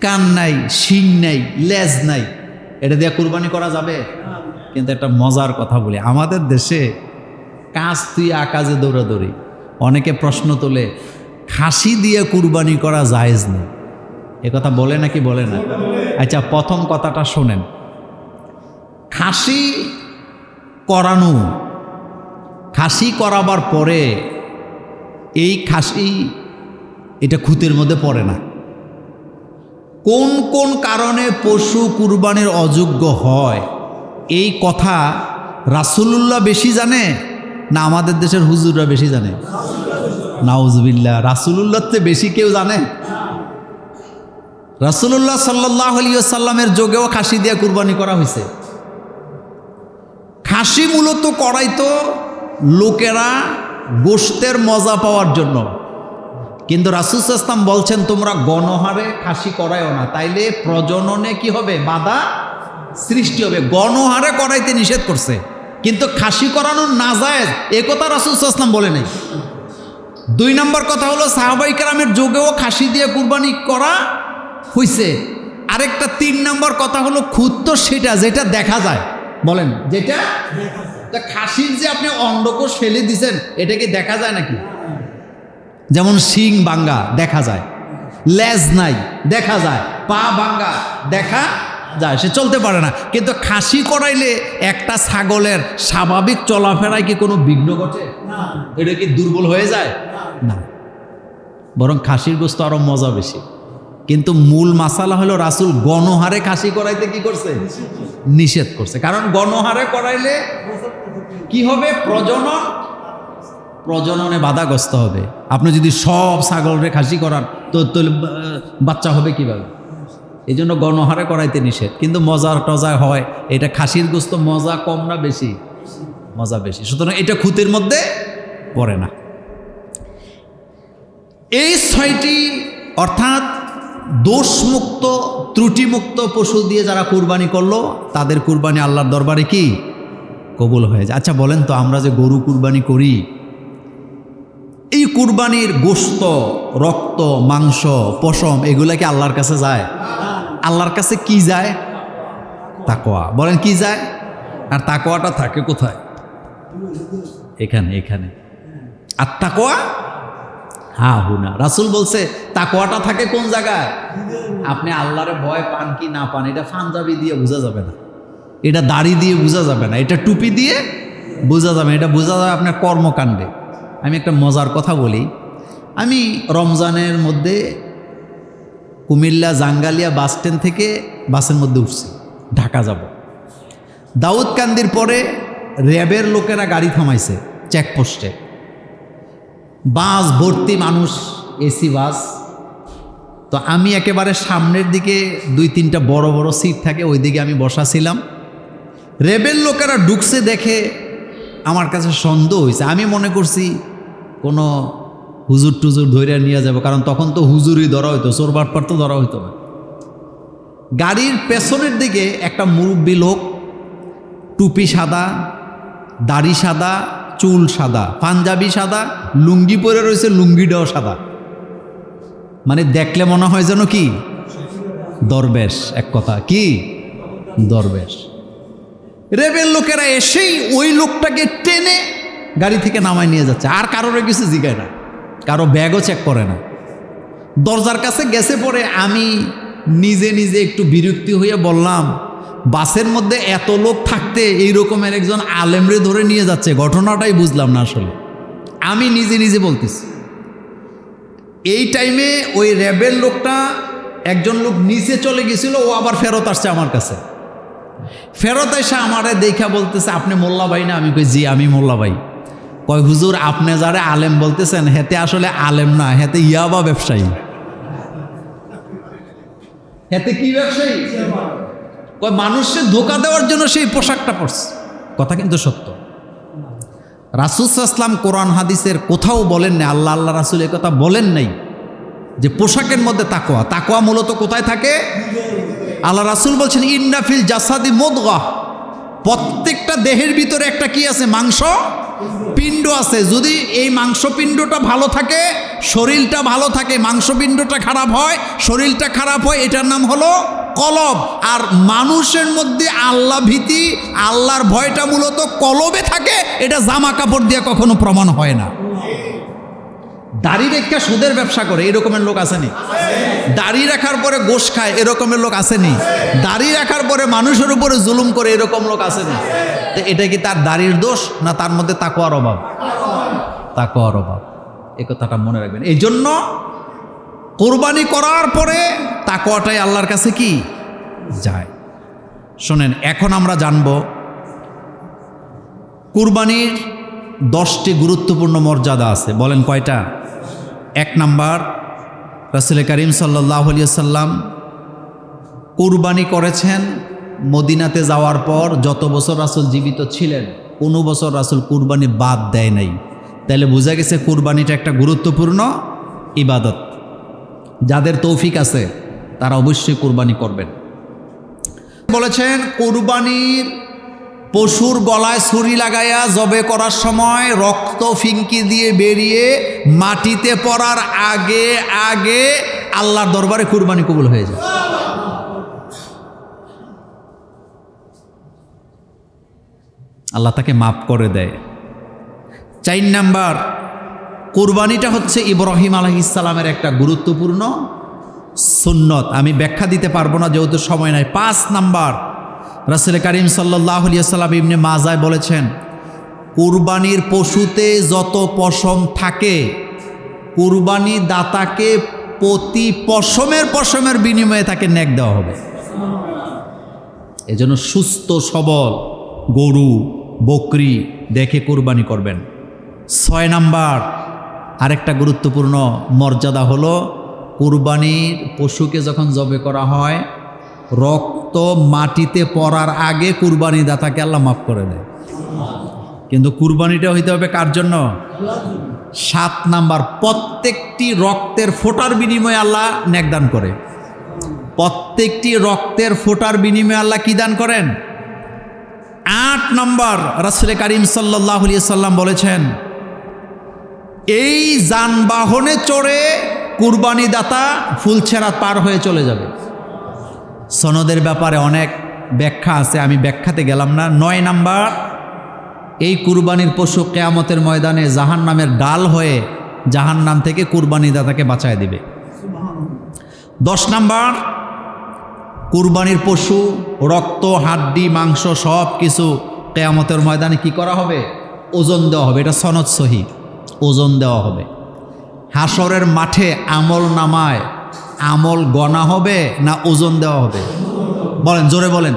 কান নাই, শিং নাই, লেজ নাই, এটা দিয়ে কুরবানি করা যাবে? কিন্তু একটা মজার কথা বলি, আমাদের দেশে কাজ তুই আকাজে দৌড়াদৌড়ি, অনেকে প্রশ্ন তোলে খাসি দিয়ে কুরবানি করা জায়েজ নেই, এ কথা বলে নাকি বলে না? আচ্ছা, প্রথম কথাটা শোনেন, খাসি করানো, খাসি করাবার পরে এই খাসি এটা খুঁতের মধ্যে পড়ে না। কোন কোন কারণে পশু কুরবানির অযোগ্য হয় এই কথা রাসূলুল্লাহ বেশি জানে না আমাদের দেশের হুজুররা বেশি জানে? নাউজুবিল্লাহ, রাসূলুল্লাহর চেয়ে বেশি কেউ জানে? রাসূলুল্লাহ সাল্লাল্লাহু আলাইহি ওয়াসাল্লামের যুগেও খাসি দিয়ে কুরবানি করা হয়েছে। খাসি মূলত করাইতো লোকেরা গোশতের মজা পাওয়ার জন্য, কিন্তু রাসূল সাল্লাল্লাহু আলাইহি ওয়াসাল্লাম বলছেন তোমরা গণহারে খাসি করায়ও না, তাইলে প্রজননে কি হবে? বাধা সৃষ্টি হবে। গণহারে করাইতে নিষেধ করছে, কিন্তু খাসি করানো নাজায়েজ এ কথা রাসূল সাল্লাল্লাহু আলাইহি ওয়াসাল্লাম বলে নাই। 2 নম্বর কথা হলো সাহাবায়ে কেরামের যুগেও খাসি দিয়ে কুরবানি করা হইছে। আরেকটা 3 নম্বর কথা হলো খুদ তো সেটা যেটা দেখা যায়, বলেন যেটা খাসির যে আপনি অন্ডকোষ ফেলে দিছেন এটা কি দেখা যায় নাকি? যেমন শিং ভাঙ্গা দেখা যায়, লেজ নাই দেখা যায়, পা ভাঙ্গা দেখা যায়, সে চলতে পারে না। কিন্তু খাসি করাইলে একটা ছাগলের স্বাভাবিক চলাফেরায় কি কোনো বিঘ্ন ঘটে? এটা কি দুর্বল হয়ে যায়? না, বরং খাসির গোশত আরো মজা বেশি। কিন্তু মূল মাসালা হলো রাসূল গণহারে খাসি করাইতে কি করছে? নিষেধ করছে। কারণ গণহারে করাইলে কি হবে? প্রজননে বাধাগ্রস্ত হবে। আপনি যদি সব ছাগলরে খাসি করান তো বাচ্চা হবে কিভাবে? এই জন্য গণহারে করাইতে নিষেধ। কিন্তু মজার টজা হয়, এটা খাসির গোশত মজা কম না বেশি? মজা বেশি, সুতরাং এটা খুঁতের মধ্যে পড়ে না। এই 6টি অর্থাৎ দোষমুক্ত ত্রুটিমুক্ত পশু দিয়ে যারা কুরবানি করলো তাদের কুরবানি আল্লাহর দরবারে কি কবুল হয়ে যায়। আচ্ছা বলেন তো, আমরা যে গরু কুরবানি করি, এই কুরবানির গোশত, রক্ত, মাংস, পশম এগুলা কি আল্লাহর কাছে যায়? আল্লাহর কাছে কি যায়? তাকওয়া। বলেন কি যায়? আর তাকওয়াটা থাকে কোথায়? এখানে, এখানে। আর তাকওয়া হ্যাঁ হুনা, রাসূল বলছে তাকওয়াটা থাকে কোন জায়গায়? আপনি আল্লাহরে ভয় পান কি না পান এটা পাঞ্জাবি দিয়ে বোঝা যাবে না, এটা দাড়ি দিয়ে বোঝা যাবে না, এটা টুপি দিয়ে বোঝা যাবে, এটা বোঝা যাবে আপনার কর্মকাণ্ডে। আমি একটা মজার কথা বলি, আমি রমজানের মধ্যে কুমিল্লা জাঙ্গালিয়া বাস স্ট্যান্ড থেকে বাসের মধ্যে উঠছি, ঢাকা যাব। দাউদকান্দির পরে র্যাবের লোকেরা গাড়ি থামাইছে চেকপোস্টে, বাস ভর্তি মানুষ, এসি বাস। তো আমি একেবারে সামনের দিকে 2-3টা বড় বড় সিট থাকে, ওই দিকে আমি বসা ছিলাম। র্যাবের লোকেরা ঢুকছে দেখে আমার কাছে সন্দেহ হয়েছে। আমি মনে করছি কোনো হুজুর টুজুর ধরে নিয়ে যাবো, কারণ তখন তো হুজুরই ধরা হইতো, চোর বাটপার তো ধরা হইতো না। গাড়ির পেছনের দিকে একটা মুরব্বী লোক, টুপি সাদা, দাড়ি সাদা, চুল সাদা, পাঞ্জাবি সাদা, লুঙ্গি পরে রয়েছে, লুঙ্গিটাও সাদা, মানে দেখলে মনে হয় যেন কি দরবেশ। এক কথা কি দরবেশ। রেবের লোকেরা এসেই ওই লোকটাকে টেনে গাড়ি থেকে নামায় নিয়ে যাচ্ছে, আর কারোর কিছু জিগায় না, কারো ব্যাগও চেক করে না। দরজার কাছে গেছে পরে আমি নিজে নিজে একটু বিরক্তি হয়ে বললাম, বাসের মধ্যে এত লোক থাকতে এই রকমের একজন আলেমরে ধরে নিয়ে যাচ্ছে, ঘটনাটাই বুঝলাম না আসলে। আমি নিজে নিজে বলতেছি। এই টাইমে ওই র্যাবের লোকটা, একজন লোক নিচে চলে গেছিল, ও আবার ফেরত আসছে আমার কাছে। ফেরত এসে আমারে দেখা বলতেছে, আপনি মোল্লা ভাই না? আমি কই জি আমি মোল্লা ভাই। কয় হুজুর আপনি যারা আলেম বলতেছেন হেতে আসলে আলেম না, হেতে ইয়াবা ব্যবসায়ী। হেতে কি ব্যবসায়ী? কয় মানুষকে ধোকা দেওয়ার জন্য সেই পোশাকটা পরছে। কথা কিন্তু সত্য। রাসূল সাল্লাল্লাহু আলাইহি ওয়াসাল্লাম কোরআন হাদিসের কোথাও বলেন না, আল্লাহ আল্লাহ রাসূল এই কথা বলেন নাই যে পোশাকের মধ্যে তাকওয়া। তাকওয়া মূলত কোথায় থাকে? আল্লাহ রাসূল বলছেন ইন্না ফিল জাসাদি মুদগাহ, প্রত্যেকটা দেহের ভিতরে একটা কি আছে? মাংস পিণ্ড আছে। যদি এই মাংসপিণ্ডটা ভালো থাকে, শরীরটা ভালো থাকে, মাংসপিণ্ডটা খারাপ হয়, শরীরটা খারাপ হয়, এটার নাম হলো কলব। আর মানুষের মধ্যে আল্লাহ ভীতি, আল্লাহর ভয়টা মূলত কলবে থাকে, এটা জামা কাপড় দিয়ে কখনো প্রমাণ হয় না। দাড়ি রেখা সুদের ব্যবসা করে এরকমের লোক আসেনি? দাড়ি রাখার পরে গোশ খায় এরকমের লোক আসেনি? দাড়ি রাখার পরে মানুষের উপরে জুলুম করে এরকম লোক আসেনি? তো এটা কি তার দাড়ির দোষ, না তার মধ্যে তাকওয়ার অভাব? তাকওয়ার অভাব, এই কথাটা মনে রাখবেন। এই জন্য কোরবানি করার পরে তাকওয়াটাই আল্লাহর কাছে কি যায়। শোনেন, এখন আমরা জানব কুরবানির 10টি গুরুত্বপূর্ণ মর্যাদা আছে। বলেন কয়টা? 1 নাম্বার, রাসূল করিম সাল্লাল্লাহু আলাইহি ওয়াসাল্লাম কুরবানি করেছেন মদিনাতে যাওয়ার পর। যত বছর রাসূল জীবিত ছিলেন কোনো বছর রাসূল কুরবানি বাদ দেয় নাই। তাহলে বোঝা গেছে কুরবানিটা একটা গুরুত্বপূর্ণ ইবাদত। যাদের তৌফিক আছে তারা অবশ্যই কুরবানি করবেন। বলেছেন কুরবানির পশুর গলায় ছুরি লাগাইয়া জবে করার সময় রক্ত ফিঙ্কি দিয়ে বেরিয়ে মাটিতে পড়ার আগে আগে আল্লাহর দরবারে কুরবানি কবুল হয়ে যায়। আল্লাহ তাকে মাফ করে দেয়। 4 নাম্বার, কুরবানিটা হচ্ছে ইব্রাহিম আলাইহিস সালামের একটা গুরুত্বপূর্ণ সুন্নত। আমি ব্যাখ্যা দিতে পারবো না যেহেতু সময় নাই। 5 নাম্বার, রাসূল করিম সাল্লাল্লাহু আলাইহি ওয়াসাল্লাম ইবনে মাজায় বলেছেন কুরবানির পশুতে যত পশম থাকে কুরবানি দাতাকে প্রতি পশমের বিনিময়ে তাকে নেক দেওয়া হবে। এজন্য সুস্থ সবল গরু বকরি দেখে কুরবানি করবেন। 6 নাম্বার, আরেকটা গুরুত্বপূর্ণ মর্যাদা হলো কুরবানির পশুকে যখন জবে করা হয় রক্ত মাটিতে পড়ার আগে কুরবানি দাতাকে আল্লাহ মাফ করে দেয়। কিন্তু কুরবানিটা হইতে হবে কার জন্য? 7 নাম্বার, প্রত্যেকটি রক্তের ফোঁটার বিনিময়ে আল্লাহ নেক দান করে। প্রত্যেকটি রক্তের ফোঁটার বিনিময়ে আল্লাহ কি দান করেন? 8 নাম্বার, রাসূল করিম সাল্লাল্লাহু আলাইহি ওয়াসাল্লাম বলেছেন এই যানবাহনে চড়ে কুরবানি দাতা ফুলছেড়া পার হয়ে চলে যাবে। সনদের ব্যাপারে অনেক ব্যাখ্যা আছে, আমি ব্যাখ্যাতে গেলাম না। 9 নাম্বার, এই কুরবানির পশু কিয়ামতের ময়দানে জাহান্নামের ডাল হয়ে জাহান্নাম থেকে কুরবানি দাতাকে বাঁচায় দিবে। 10 নাম্বার, কুরবানির পশু রক্ত হাড্ডি মাংস সব কিছু কিয়ামতের ময়দানে কি করা হবে? ওজন দেওয়া হবে। এটা সনদ সহি, ওজন দেওয়া হবে। হাসরের মাঠে আমল নামায় আমল গণা হবে না ওজন দেওয়া হবে? বলেন, জোরে বলেন,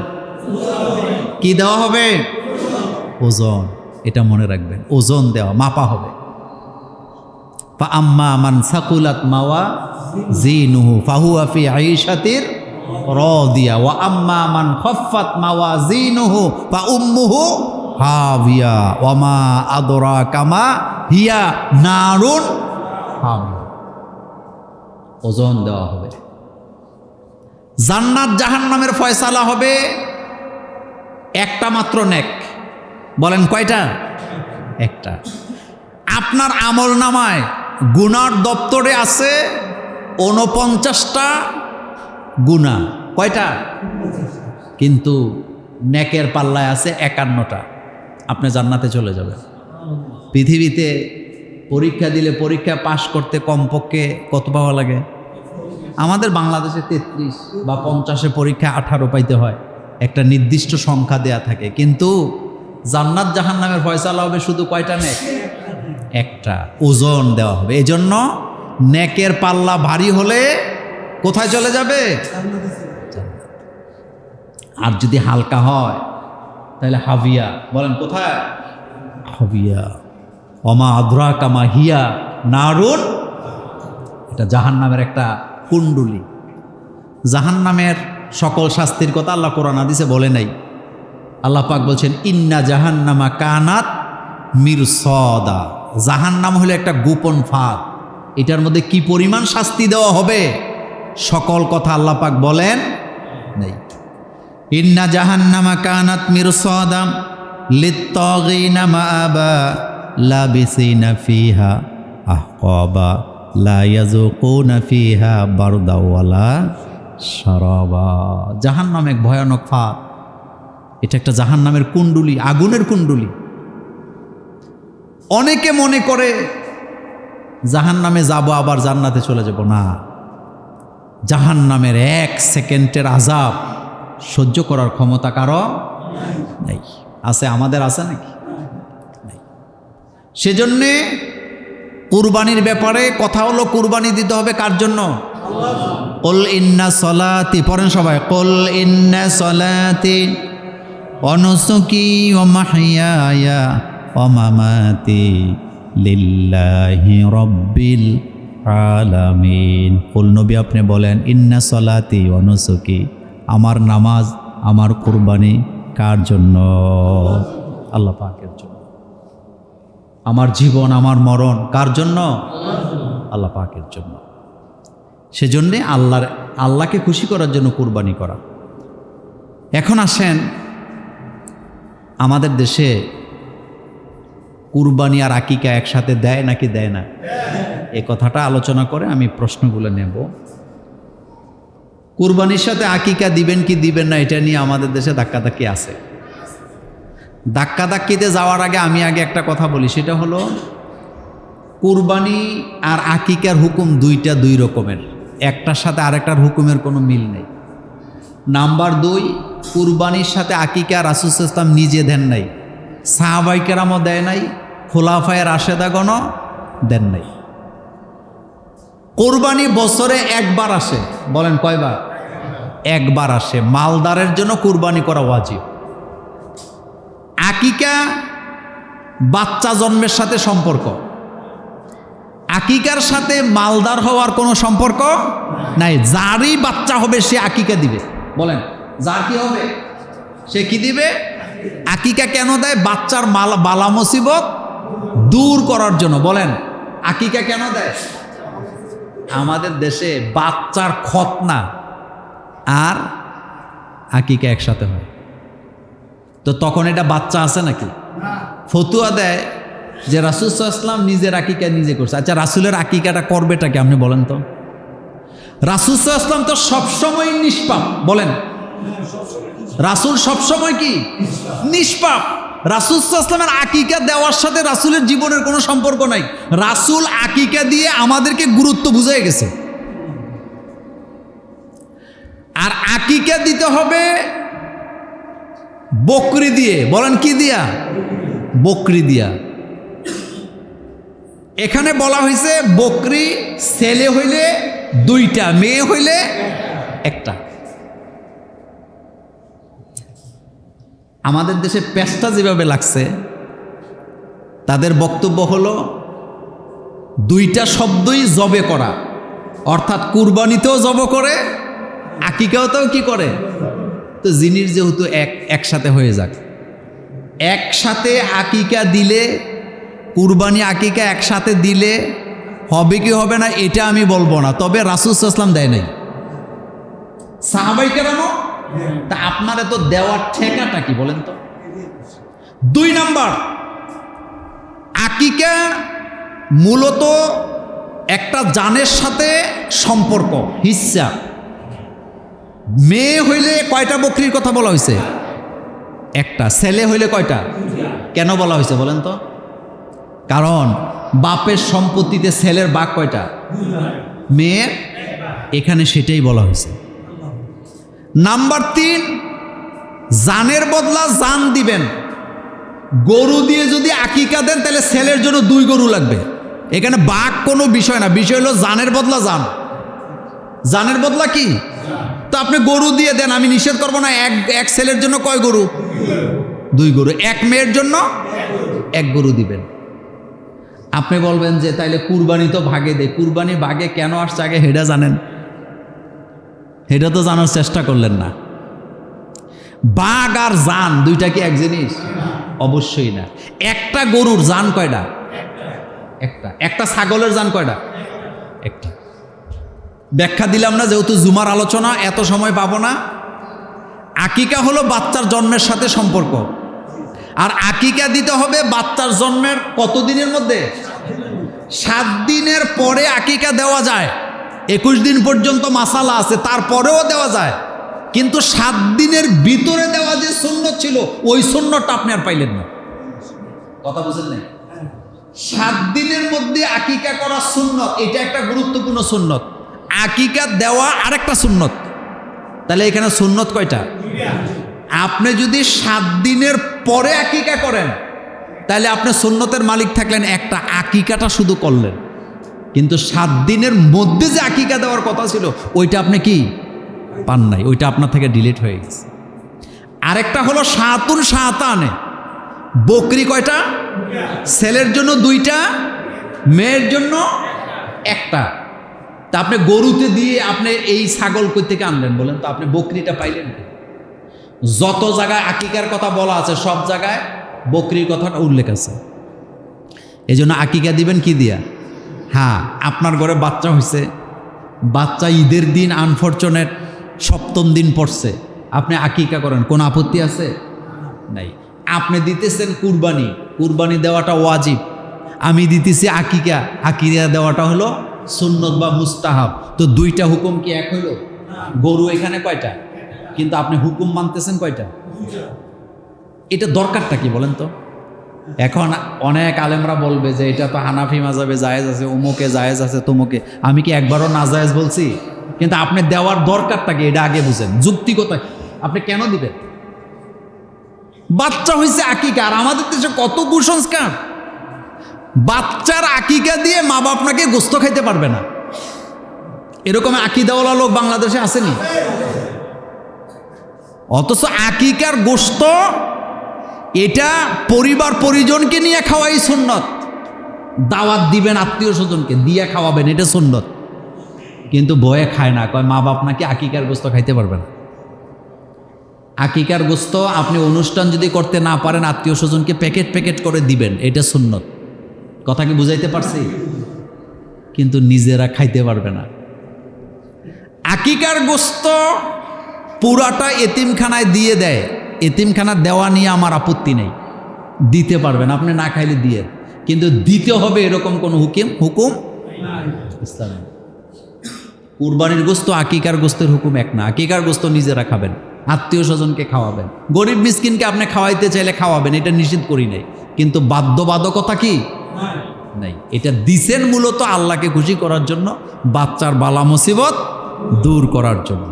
কি দেওয়া হবে? ওজন। এটা মনে রাখবেন, ওজন দেওয়া, মাপা হবে। ফা আম্মা মান সাকুলাত মাওয়াজিনুহু ফাহুয়া ফি আইশাতির রাদিয়া ওয়া আম্মা মান খাফফাত মাওয়াজিনুহু ফা উম্মুহু হাবিয়া ওয়া মা আদরাকা মা হিয়া নারুন হামিয়া। ওজন দেওয়া হবে। জান্নাত জাহান্নামের ফয়সালা হবে একটা মাত্র নেক। বলেন কয়টা? একটা। আপনার আমল নামায় গুনার দপ্তরে আছে 49টা গুনাহ। কয়টা? কিন্তু নেকের পাল্লায় আছে 51টা। আপনি জান্নাতে চলে যাবেন। পৃথিবীতে পরীক্ষা দিলে পরীক্ষা পাশ করতে কমপক্ষে কত পাওয়া লাগে? আমাদের বাংলাদেশে 33 বা 50-এ পরীক্ষা 18 পাইতে হয়, একটা নির্দিষ্ট সংখ্যা দেয়া থাকে। কিন্তু জান্নাত জাহান্নামের ফয়সালা হবে শুধু কয়টা নেক? একটা। ওজন দেওয়া হবে। এই জন্য নেকের পাল্লা ভারী হলে কোথায় চলে যাবে? আর যদি হালকা হয় তাহলে হাবিয়া। বলেন কোথায়? হাবিয়া। ওমা আদরাকা মা হিয়া নারুন। এটা জাহান্নামের একটা কুণ্ডুলি। জাহান্নামের সকল শাস্তির কথা আল্লাহ কোরআন হাদিসে বলে নাই। আল্লাহ পাক বলছেন ইন্না জাহান্নামা কানাত মিরসাদা। জাহান্নাম হলো একটা গোপন ফাঁদ। এটার মধ্যে কি পরিমাণ শাস্তি দেওয়া হবে সকল কথা আল্লাহ পাক বলেন নাই। ইন্না জাহান্নামা কানাত মিরসাদা লিত্তাগিনা মাআবা লাবিসিনা ফিহা আহকাবা লা ইয়াযুকুনা ফিহা বারদা ওয়ালা সারাবা। জাহান্নাম এক ভয়ানক ফাঁদ, এটা একটা জাহান্নামের কুণ্ডুলি, আগুনের কুণ্ডুলি। অনেকে মনে করে জাহান্নামে যাব আবার জান্নাতে চলে যাব, না। জাহান্নামের 1 সেকেন্ডের আযাব সহ্য করার ক্ষমতা কারো নেই। আছে? আমাদের আছে নাকি? নেই। সেজন্যে কুরবানির ব্যাপারে কথা হলো, কুরবানি দিতে হবে কার জন্য? কুল ইন্না সলাতি, পড়েন সবাই, কুল ইন্না সলাতি ওয়া নুসুকি ওয়া মাহইয়ায়া ওয়া মামাতি লিল্লাহি রাব্বিল আলামিন। কুল, নবী আপনি বলেন, ইন্না সলাতি ওয়া নুসুকি, আমার নামাজ আমার কুরবানি কার জন্য? আল্লাহ পাকের জন্য। আমার জীবন আমার মরণ কার জন্য? আল্লাহ পাকের জন্য। সেজন্যে আল্লাহকে খুশি করার জন্য কুরবানি করা। এখন আসেন, আমাদের দেশে কুরবানি আর আকিকা একসাথে দেয় নাকি দেয় না? এই কথাটা আলোচনা করে আমি প্রশ্নগুলো নেব। কুরবানির সাথে আকিকা দিবেন কি দিবেন না, এটা নিয়ে আমাদের দেশে ধাক্কাধাক্কি আছে। ধাক্কাধাক্কিতে যাওয়ার আগে আমি একটা কথা বলি, সেটা হলো কুরবানি আর আকিকার হুকুম দুইটা দুই রকমের, একটার সাথে আরেকটার হুকুমের কোনো মিল নেই। নাম্বার 2, কুরবানির সাথে আকিকা রাসূল সাল্লাল্লাহু আলাইহি ওয়াসাল্লাম নিজে দেন নাই, সাহাবায়ে কেরামও দেয় নাই, খোলাফায়ে রাশেদাগণও দেন নাই। কুরবানি বছরে একবার আসে, বলেন কয়বার? একবার আসে। মালদারের জন্য কুরবানি করা ওয়াজিব। আকিকা বাচ্চা জন্মের সাথে সম্পর্ক, আকিকার সাথে মালদার হওয়ার কোনো সম্পর্ক নাই। যারই বাচ্চা হবে সে আকিকা দিবে। বলেন, যার কি হবে সে কি দিবে? আকিকা কেন দেয়? বাচ্চার বালা মুসিবত দূর করার জন্য। বলেন, আকিকা কেন দেয়? আমাদের দেশে বাচ্চার খতনা আর আকিকা একসাথে হয়, তো তখন এটা বাচ্চা আছে নাকি? ফতুয়া দেয় যে রাসূল সাল্লাল্লাহু আলাইহি ওয়াসাল্লাম নিজের আকিকা নিজে করছে। আচ্ছা, রাসূলের আকিকাটা করবেটাকে আপনি বলেন তো? রাসূল সাল্লাল্লাহু আলাইহি ওয়াসাল্লাম তো সবসময় নিষ্পাপ। বলেন, রাসূল সবসময় কি? নিষ্পাপ। রাসূল সাল্লাল্লাহু আলাইহি ওয়াসাল্লামের আকিকা দেওয়ার সাথে রাসূলের জীবনের কোনো সম্পর্ক নাই। রাসূল আকিকা দিয়ে আমাদেরকে গুরুত্ব বুঝিয়ে গেছে। আর আকিকা দিতে হবে বকরি দিয়ে। বলেন, কি দিয়া? বকরি দিয়া। এখানে বলা হয়েছে বকরি ছেলে হইলে 2টা, মেয়ে হইলে 1টা। আমাদের দেশে পেশটা যেভাবে লাগছে, তাদের বক্তব্য হলো 2টা শব্দই জবে করা, অর্থাৎ কুরবানিতেও জব করে, আকিকাতেও কি করে। তো জিনিস যেহেতু একসাথে হয়ে যাক, একসাথে আকিকা দিলে, কুরবানি আকিকা একসাথে দিলে হবে কি হবে না এটা আমি বলবো না, তবে রাসূল সাল্লাল্লাহু আলাইহি ওয়াসাল্লাম দেয় নাই, সাহাবায়ে কেরামও। তা আপনারা তো দেওয়ার ঠেকাটা কি বলেন তো? 2 নাম্বার, আকিকা মূলত একটা জানের সাথে সম্পর্ক, হিস্সা। মেয়ে হইলে কয়টা বকরির কথা বলা হয়েছে? 1টা। ছেলে হইলে কয়টা? কেন বলা হয়েছে বলেন তো? কারণ বাপের সম্পত্তিতে ছেলের ভাগ কয়টা? মেয়ের। এখানে সেটাই বলা হয়েছে। নাম্বার 3, জানের বদলা জান দিবেন। গরু দিয়ে যদি আকিকা দেন তাহলে ছেলের জন্য 2 গরু লাগবে। এখানে বাঘ কোনো বিষয় না, বিষয় হলো জানের বদলা জান। জানের বদলা কি? তো আপনি গরু দিয়ে দেন, আমি নিষেধ করবো না। এক ছেলের জন্য কয় গরু? 2 গরু। 1 মেয়ের জন্য 1 গরু দিবেন। আপনি বলবেন যে তাইলে কুরবানি তো ভাগে দেয়, কুরবানি ভাগে কেন আসছে আগে হেডা জানেন? হেডা তো জানার চেষ্টা করলেন না। বাঘ আর জান 2টা কি এক জিনিস? অবশ্যই না। একটা গরুর জান কয়টা? একটা ছাগলের জান কয়টা? একটা। ব্যাখ্যা দিলাম না, যেহেতু জুমার আলোচনা, এত সময় পাবো না। আকিকা হলো বাচ্চার জন্মের সাথে সম্পর্ক, আর আকিকা দিতে হবে বাচ্চার জন্মের কত দিনের মধ্যে? 7 দিনের পরে আকিকা দেওয়া যায়। 21 দিন পর্যন্ত মাসালা আছে, তারপরেও দেওয়া যায়, কিন্তু 7 দিনের ভিতরে দেওয়া যে সুন্নত ছিল ওই সুন্নতটা আপনি আর পাইলেন না। কথা বুঝেন নাই? 7 দিনের মধ্যে আকিকা করা সুন্নত, এটা একটা গুরুত্বপূর্ণ সুন্নত। আকিকা দেওয়া আরেকটা সুন্নত। তাহলে এখানে সুন্নত কয়টা? আপনি যদি 7 দিনের পরে আকিকা করেন তাহলে আপনি সুন্নতের মালিক থাকলেন একটা, আকিকাটা শুধু করলেন, কিন্তু 7 দিনের মধ্যে যে আকিকা দেওয়ার কথা ছিল ওইটা আপনি কি পান নাই, ওইটা আপনার থেকে ডিলিট হয়ে গেছে। আরেকটা হলো শাতুন শাতানে, বকরি কয়টা? ছেলের জন্য 2টা, মেয়ের জন্য 1টা। তা আপনি গরুতে দিয়ে আপনি এই ছাগল কই থেকে আনলেন বলেন তো? আপনি বকরিটা পাইলেন? যত জায়গায় আকিকার কথা বলা আছে সব জায়গায় বকরির কথাটা উল্লেখ আছে। এই জন্য আকিকা দিবেন কি দিয়া? হ্যাঁ, আপনার ঘরে বাচ্চা হয়েছে, বাচ্চা ঈদের দিন আনফরচুনেট 7ম দিন পড়ছে, আপনি আকিকা করেন, কোন আপত্তি আছে? নাই। আপনি দিতেছেন কুরবানি, কুরবানি দেওয়াটা ওয়াজিব, আমি দিতেছি আকিকা, আকিকা দেওয়াটা হলো সুন্নত বা মুস্তাহাব। তো 2টা হুকুম কি এক হইল? গরু এখানে কয়টা, কিন্তু আপনি হুকুম মানতেছেন কয়টা? এটা দরকারটা কি বলেন তো? এখন অনেক আলেমরা বলবে যে এটা তো হানাফি মাযহাবে জায়েজ আছে, অমুকে জায়েজ আছে, তমুকে। আমি কি একবারও না জায়েজ বলছি? কিন্তু আপনি দেওয়ার দরকারটা কি এটা আগে বুঝেন, যুক্তিকতা আপনি কেন দিবেন? বাচ্চা হয়েছে আকিকা, আর আমাদের দেশে কত কুসংস্কার, বাচ্চার আকিকা দিয়ে মা বাপ নাকি গোস্ত খাইতে পারবে না, এরকম আকিদাওয়ালা লোক বাংলাদেশে আসেনি। অথচ আকিকার গোস্ত এটা পরিবার পরিজনকে নিয়ে খাওয়াই সুন্নত, দাওয়াত দিবেন আত্মীয় স্বজনকে দিয়ে খাওয়াবেন, এটা সুন্নত। কিন্তু বয়ে খায় না, কয় মা বাপ নাকি আকিকার গোস্ত খাইতে পারবে না। আকিকার গোস্ত আপনি অনুষ্ঠান যদি করতে না পারেন আত্মীয় স্বজনকে প্যাকেট প্যাকেট করে দিবেন, এটা সুন্নত। কথা কি বুঝাইতে পারছি? কিন্তু নিজেরা খাইতে পারবে না। আকিকার গোস্ত পুরাটা এতিমখানায় দিয়ে দেয়, এতিমখানা দেওয়া নিয়ে আমার আপত্তি নেই, দিতে পারবেন, আপনি না খাইলে দিয়ে, কিন্তু দিতে হবে এরকম কোনো হুকুম ইসলামে। কুরবানির গোস্ত আকিকার গোস্তের হুকুম এক না। আকিকার গোস্ত নিজেরা খাবেন, আত্মীয় স্বজনকে খাওয়াবেন, গরিব মিসকিনকে আপনি খাওয়াইতে চাইলে খাওয়াবেন, এটা নিষেধ করি নাই, কিন্তু বাধ্যবাধকতা কি নাই। এটা দিছেন মূলত আল্লাহকে খুশি করার জন্য, বাচ্চার বালা মুসিবত দূর করার জন্য।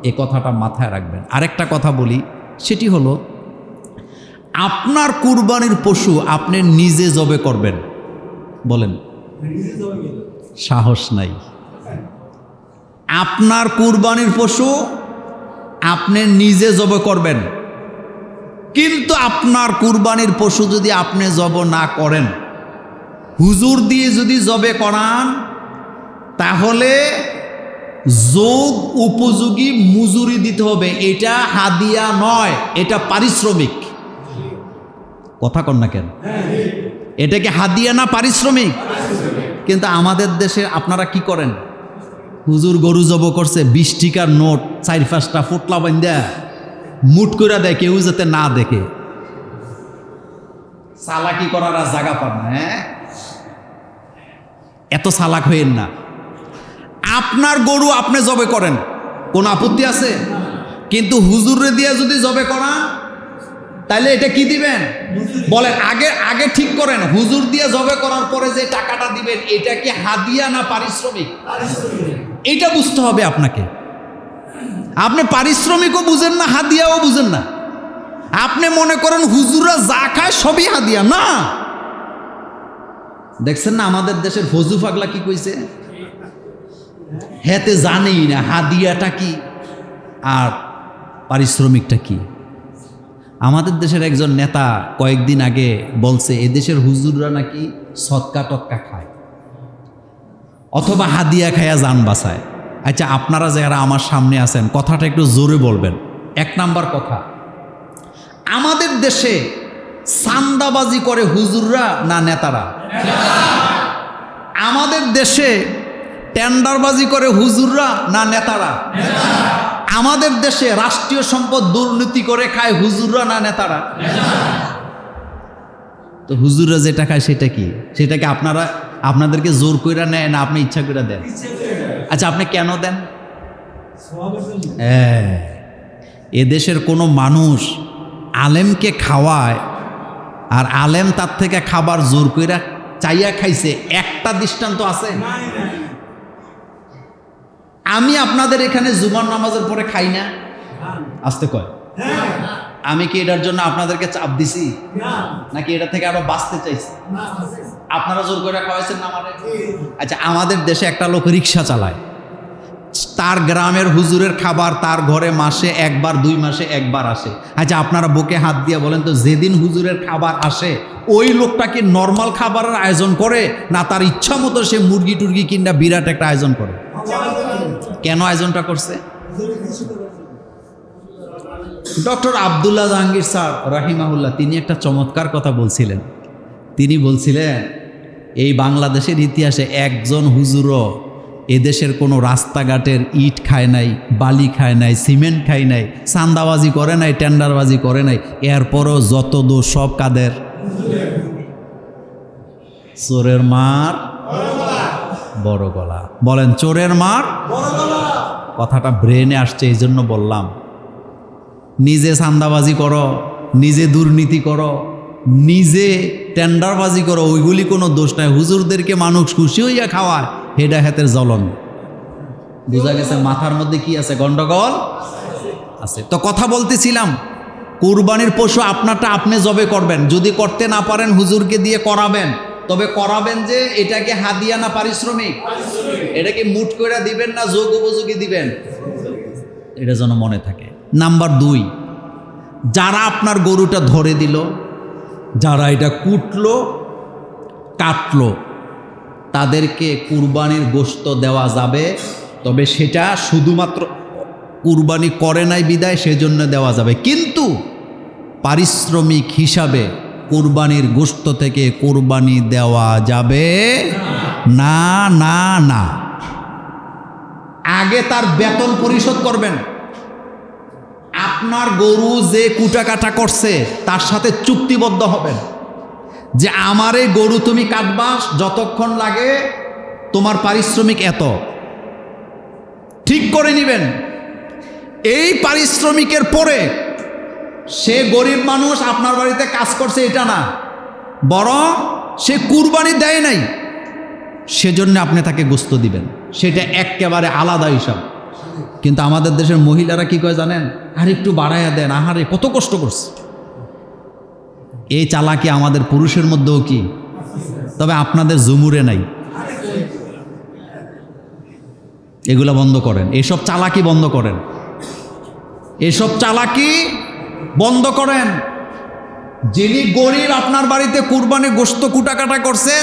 এ কথাটা মাথায় রাখবেন। আরেকটা কথা বলি, সেটি হলো আপনার কুরবানির পশু আপনি নিজে জবে করবেন, বলেন সাহস নাই। আপনার কুরবানির পশু আপনি নিজে জবে করবেন, কিন্তু আপনার কুরবানির পশু যদি আপনি জব না করেন, হুজুর দিয়ে যদি জবে করান, তাহলে যোগ উপযোগী মজুরি দিতে হবে। এটা হাদিয়া নয়, এটা পারিশ্রমিক। কথা কন না কেন? এটা কি হাদিয়া না পারিশ্রমিক? কিন্তু আমাদের দেশে আপনারা কি করেন? হুজুর গরু জব করছে, 20 টাকার নোট 4-5টা ফুটলা বান্ধা মুট করে দেয়, কেউ যাতে না দেখে। চালাকি করার আর জায়গা পান না। হ্যাঁ, এত চালাক হইেন না। আপনার গরু আপনি জবে করেন, কোন আপত্তি আছে? কিন্তু হুজুরে দিয়ে যদি জবে করান, তাহলে এটা কি দিবেন বলেন? আগে ঠিক করেন, হুজুর দিয়ে জবে করার পরে যে টাকাটা দিবেন, এটা কি হাদিয়া না পারিশ্রমিক? এটা বুঝতে হবে আপনাকে। আপনি পারিশ্রমিকও বুঝেন না, হাদিয়াও বুঝেন না। আপনি মনে করেন হুজুররা যা খায় সবই হাদিয়া। না, দেখছেন না আমাদের দেশের ফজু পাগলা কি কইছে? হেতে জানেই না হাদিয়াটা কি আর পারিশ্রমিকটা কি। আমাদের দেশের একজন নেতা কয়েকদিন আগে বলছে এদেশের হুজুররা নাকি সৎকা টৎকা খায় অথবা হাদিয়া খায়া জান বাঁচায়। আচ্ছা, আপনারা যারা আমার সামনে আছেন কথাটা একটু জোরে বলবেন। 1 নাম্বার কথা, আমাদের দেশে চান্দাবাজি করে হুজুররা না নেতারা? আমাদের দেশে টেন্ডারবাজি করে হুজুররা না নেতারা? আমাদের দেশে রাষ্ট্রীয় সম্পদ দুর্নীতি করে খায় হুজুররা না নেতারা? তো হুজুররা যেটা খায় সেটা কি? সেটাকে আপনাদেরকে জোর কইরা নেয় না আপনি ইচ্ছা করে দেন? আচ্ছা, আপনি কেন দেন? এদেশের কোনো মানুষ আলেমকে খাওয়ায় আর আলেম তার থেকে খাবার জোর কইরা চাইয়া খাইছে, একটা দৃষ্টান্ত আছে? আমি আপনাদের এখানে জুমার নামাজের পরে খাই না, আসতে কয়। আমি কি এটার জন্য আপনাদেরকে চাপ দিছি, নাকি এটা থেকে আরো বাঁচতে চাইছি? আপনারা জোর করে খাওয়াইছেন না আমাদের? আচ্ছা, আমাদের দেশে একটা লোক রিক্সা চালায়, তার গ্রামের হুজুরের খাবার তার ঘরে মাসে একবার, 2 মাসে একবার আসে। আচ্ছা, আপনারা বুকে হাত দিয়ে বলেন তো, যেদিন হুজুরের খাবার আসে ওই লোকটা কি নর্মাল খাবারের আয়োজন করে, না তার ইচ্ছা মতো সে মুরগি টুরগি কিনা বিরাট একটা আয়োজন করে? কেন আয়োজনটা করছে? ডক্টর আব্দুল্লাহ জাহাঙ্গীর স্যার রাহিমাহুল্লাহ তিনি একটা চমৎকার কথা বলছিলেন। তিনি বলছিলেন, এই বাংলাদেশের ইতিহাসে একজন হুজুরও এদেশের কোনো রাস্তাঘাটের ইট খায় নাই, বালি খায় নাই, সিমেন্ট খায় নাই, চাঁদাবাজি করে নাই, টেন্ডারবাজি করে নাই। এরপরও যত দোষ সব কাদের? চোরের মার বড় গলা। বলেন, চোরের মার বড় গলা। কথাটা ব্রেনে আসছে, এই জন্য বললাম। নিজে চাঁদাবাজি করো, নিজে দুর্নীতি করো, নিজে টেন্ডারবাজি করো, ওইগুলি কোনো দোষ নাই। হুজুরদেরকে মানুষ খুশি হইয়া খাওয়ায়, হেডা হাতের জ্বলন। বোঝা গেছে মাথার মধ্যে কি আছে? গন্ডগোল আছে। তো কথা বলতেছিলাম, কুরবানির পশু আপনারটা আপনি জবে করবেন। যদি করতে না পারেন হুজুরকে দিয়ে করাবেন, তবে করাবেন যে এটাকে হাদিয়া না পারিশ্রমিক? এটাকে মুট করে দিবেন না যোগ উপযোগী দিবেন? এটা যেন মনে থাকে। নাম্বার 2, যারা আপনার গরুটা ধরে দিল, যারা এটা কুটলো কাটলো, তাদেরকে কুরবানির গোশত দেওয়া যাবে, তবে সেটা শুধুমাত্র কুরবানি করে নাই বিদায় সেজন্য দেওয়া যাবে। কিন্তু পারিশ্রমিক হিসাবে কুরবানির গোশত থেকে কুরবানি দেওয়া যাবে না। না না, আগে তার বেতন পরিশোধ করবেন। আপনার গরু যে কুটাকাটা করছে তার সাথে চুক্তিবদ্ধ হবেন যে আমার এই গরু তুমি কাটবা, যতক্ষণ লাগে তোমার পারিশ্রমিক এত, ঠিক করে নেবেন। এই পারিশ্রমিকের পরে সে গরিব মানুষ আপনার বাড়িতে কাজ করছে এটা না, বরং সে কুরবানি দেয় নাই, সেজন্য আপনি তাকে গোশত দিবেন, সেটা একেবারে আলাদা হিসাব। কিন্তু আমাদের দেশের মহিলারা কি কয় জানেন? আর একটু বাড়াইয়া দেন, আহারে কত কষ্ট করছে। এই চালাকি আমাদের পুরুষের মধ্যেও কি, তবে আপনাদের জুমুরে নাই। এগুলা বন্ধ করেন, এসব চালাকি বন্ধ করেন, এসব চালাকি বন্ধ করেন। যিনি গরিব আপনার বাড়িতে কুরবানি গোশত কুটাকাটা করছে,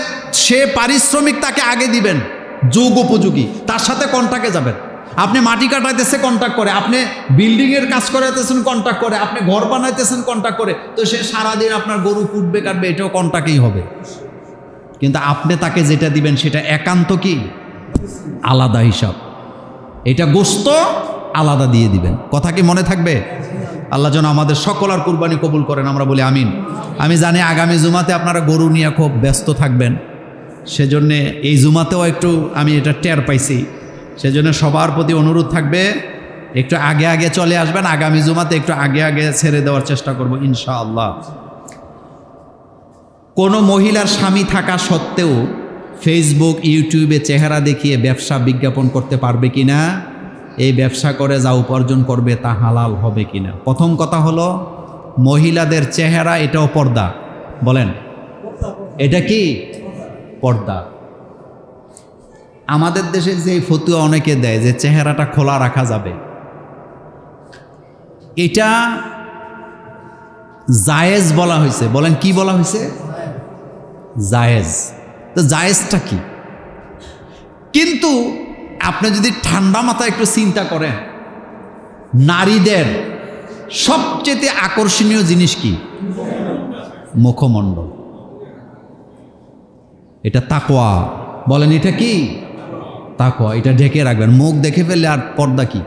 সে পারিশ্রমিক তাকে আগে দিবেন, যোগ উপযোগী। তার সাথে কন্ট্রাক্টে যাবেন। আপনি মাটি কাটাইতেছে কন্ট্রাক্ট করে, আপনি বিল্ডিংয়ের কাজ করাইতেছেন কন্ট্রাক্ট করে, আপনি ঘর বানাইতেছেন কন্ট্রাক্ট করে, তো সে সারাদিন আপনার গরু কুটবে কাটবে, এটাও কন্ট্রাক্টেই হবে। কিন্তু আপনি তাকে যেটা দিবেন সেটা একান্ত কি আলাদা হিসাব, এটা গোশত আলাদা দিয়ে দিবেন। কথা কি মনে থাকবে? আল্লাহ যেন আমাদের সকল আর কুরবানি কবুল করেন, আমরা বলি আমিন। আমি জানি আগামী জুমাতে আপনারা গরু নিয়ে খুব ব্যস্ত থাকবেন, সেজন্যে এই জুমাতেও একটু আমি এটা টের পাইছি। সেজন্য সবার প্রতি অনুরোধ থাকবে, একটু আগে আগে চলে আসবেন। আগামী জুমাতে একটু আগে আগে ছেড়ে দেওয়ার চেষ্টা করব ইনশাআল্লাহ। কোনো মহিলার স্বামী থাকা সত্ত্বেও ফেসবুক ইউটিউবে চেহারা দেখিয়ে ব্যবসা বিজ্ঞাপন করতে পারবে কিনা, এই ব্যবসা করে যা উপার্জন করবে তা হালাল হবে কিনা? প্রথম কথা হলো, মহিলাদের চেহারা এটাও পর্দা। বলেন, এটা কি পর্দা? আমাদের দেশে যে ফতুয়া অনেকে দেয় যে চেহারাটা খোলা রাখা যাবে, এটা জায়েজ বলা হয়েছে। বলেন, কি বলা হয়েছে? জায়েজ। তো জায়েজটা কি? কিন্তু আপনি যদি ঠান্ডা মাথায় একটু চিন্তা করেন, নারীদের সবচেয়ে আকর্ষণীয় জিনিস কি? মুখমণ্ডল। এটা তাকওয়া। বলেন, এটা কি তাকওয়া? এটা ঢেকে রাখবেন। মুখ দেখে ফেললে আর পর্দা কি?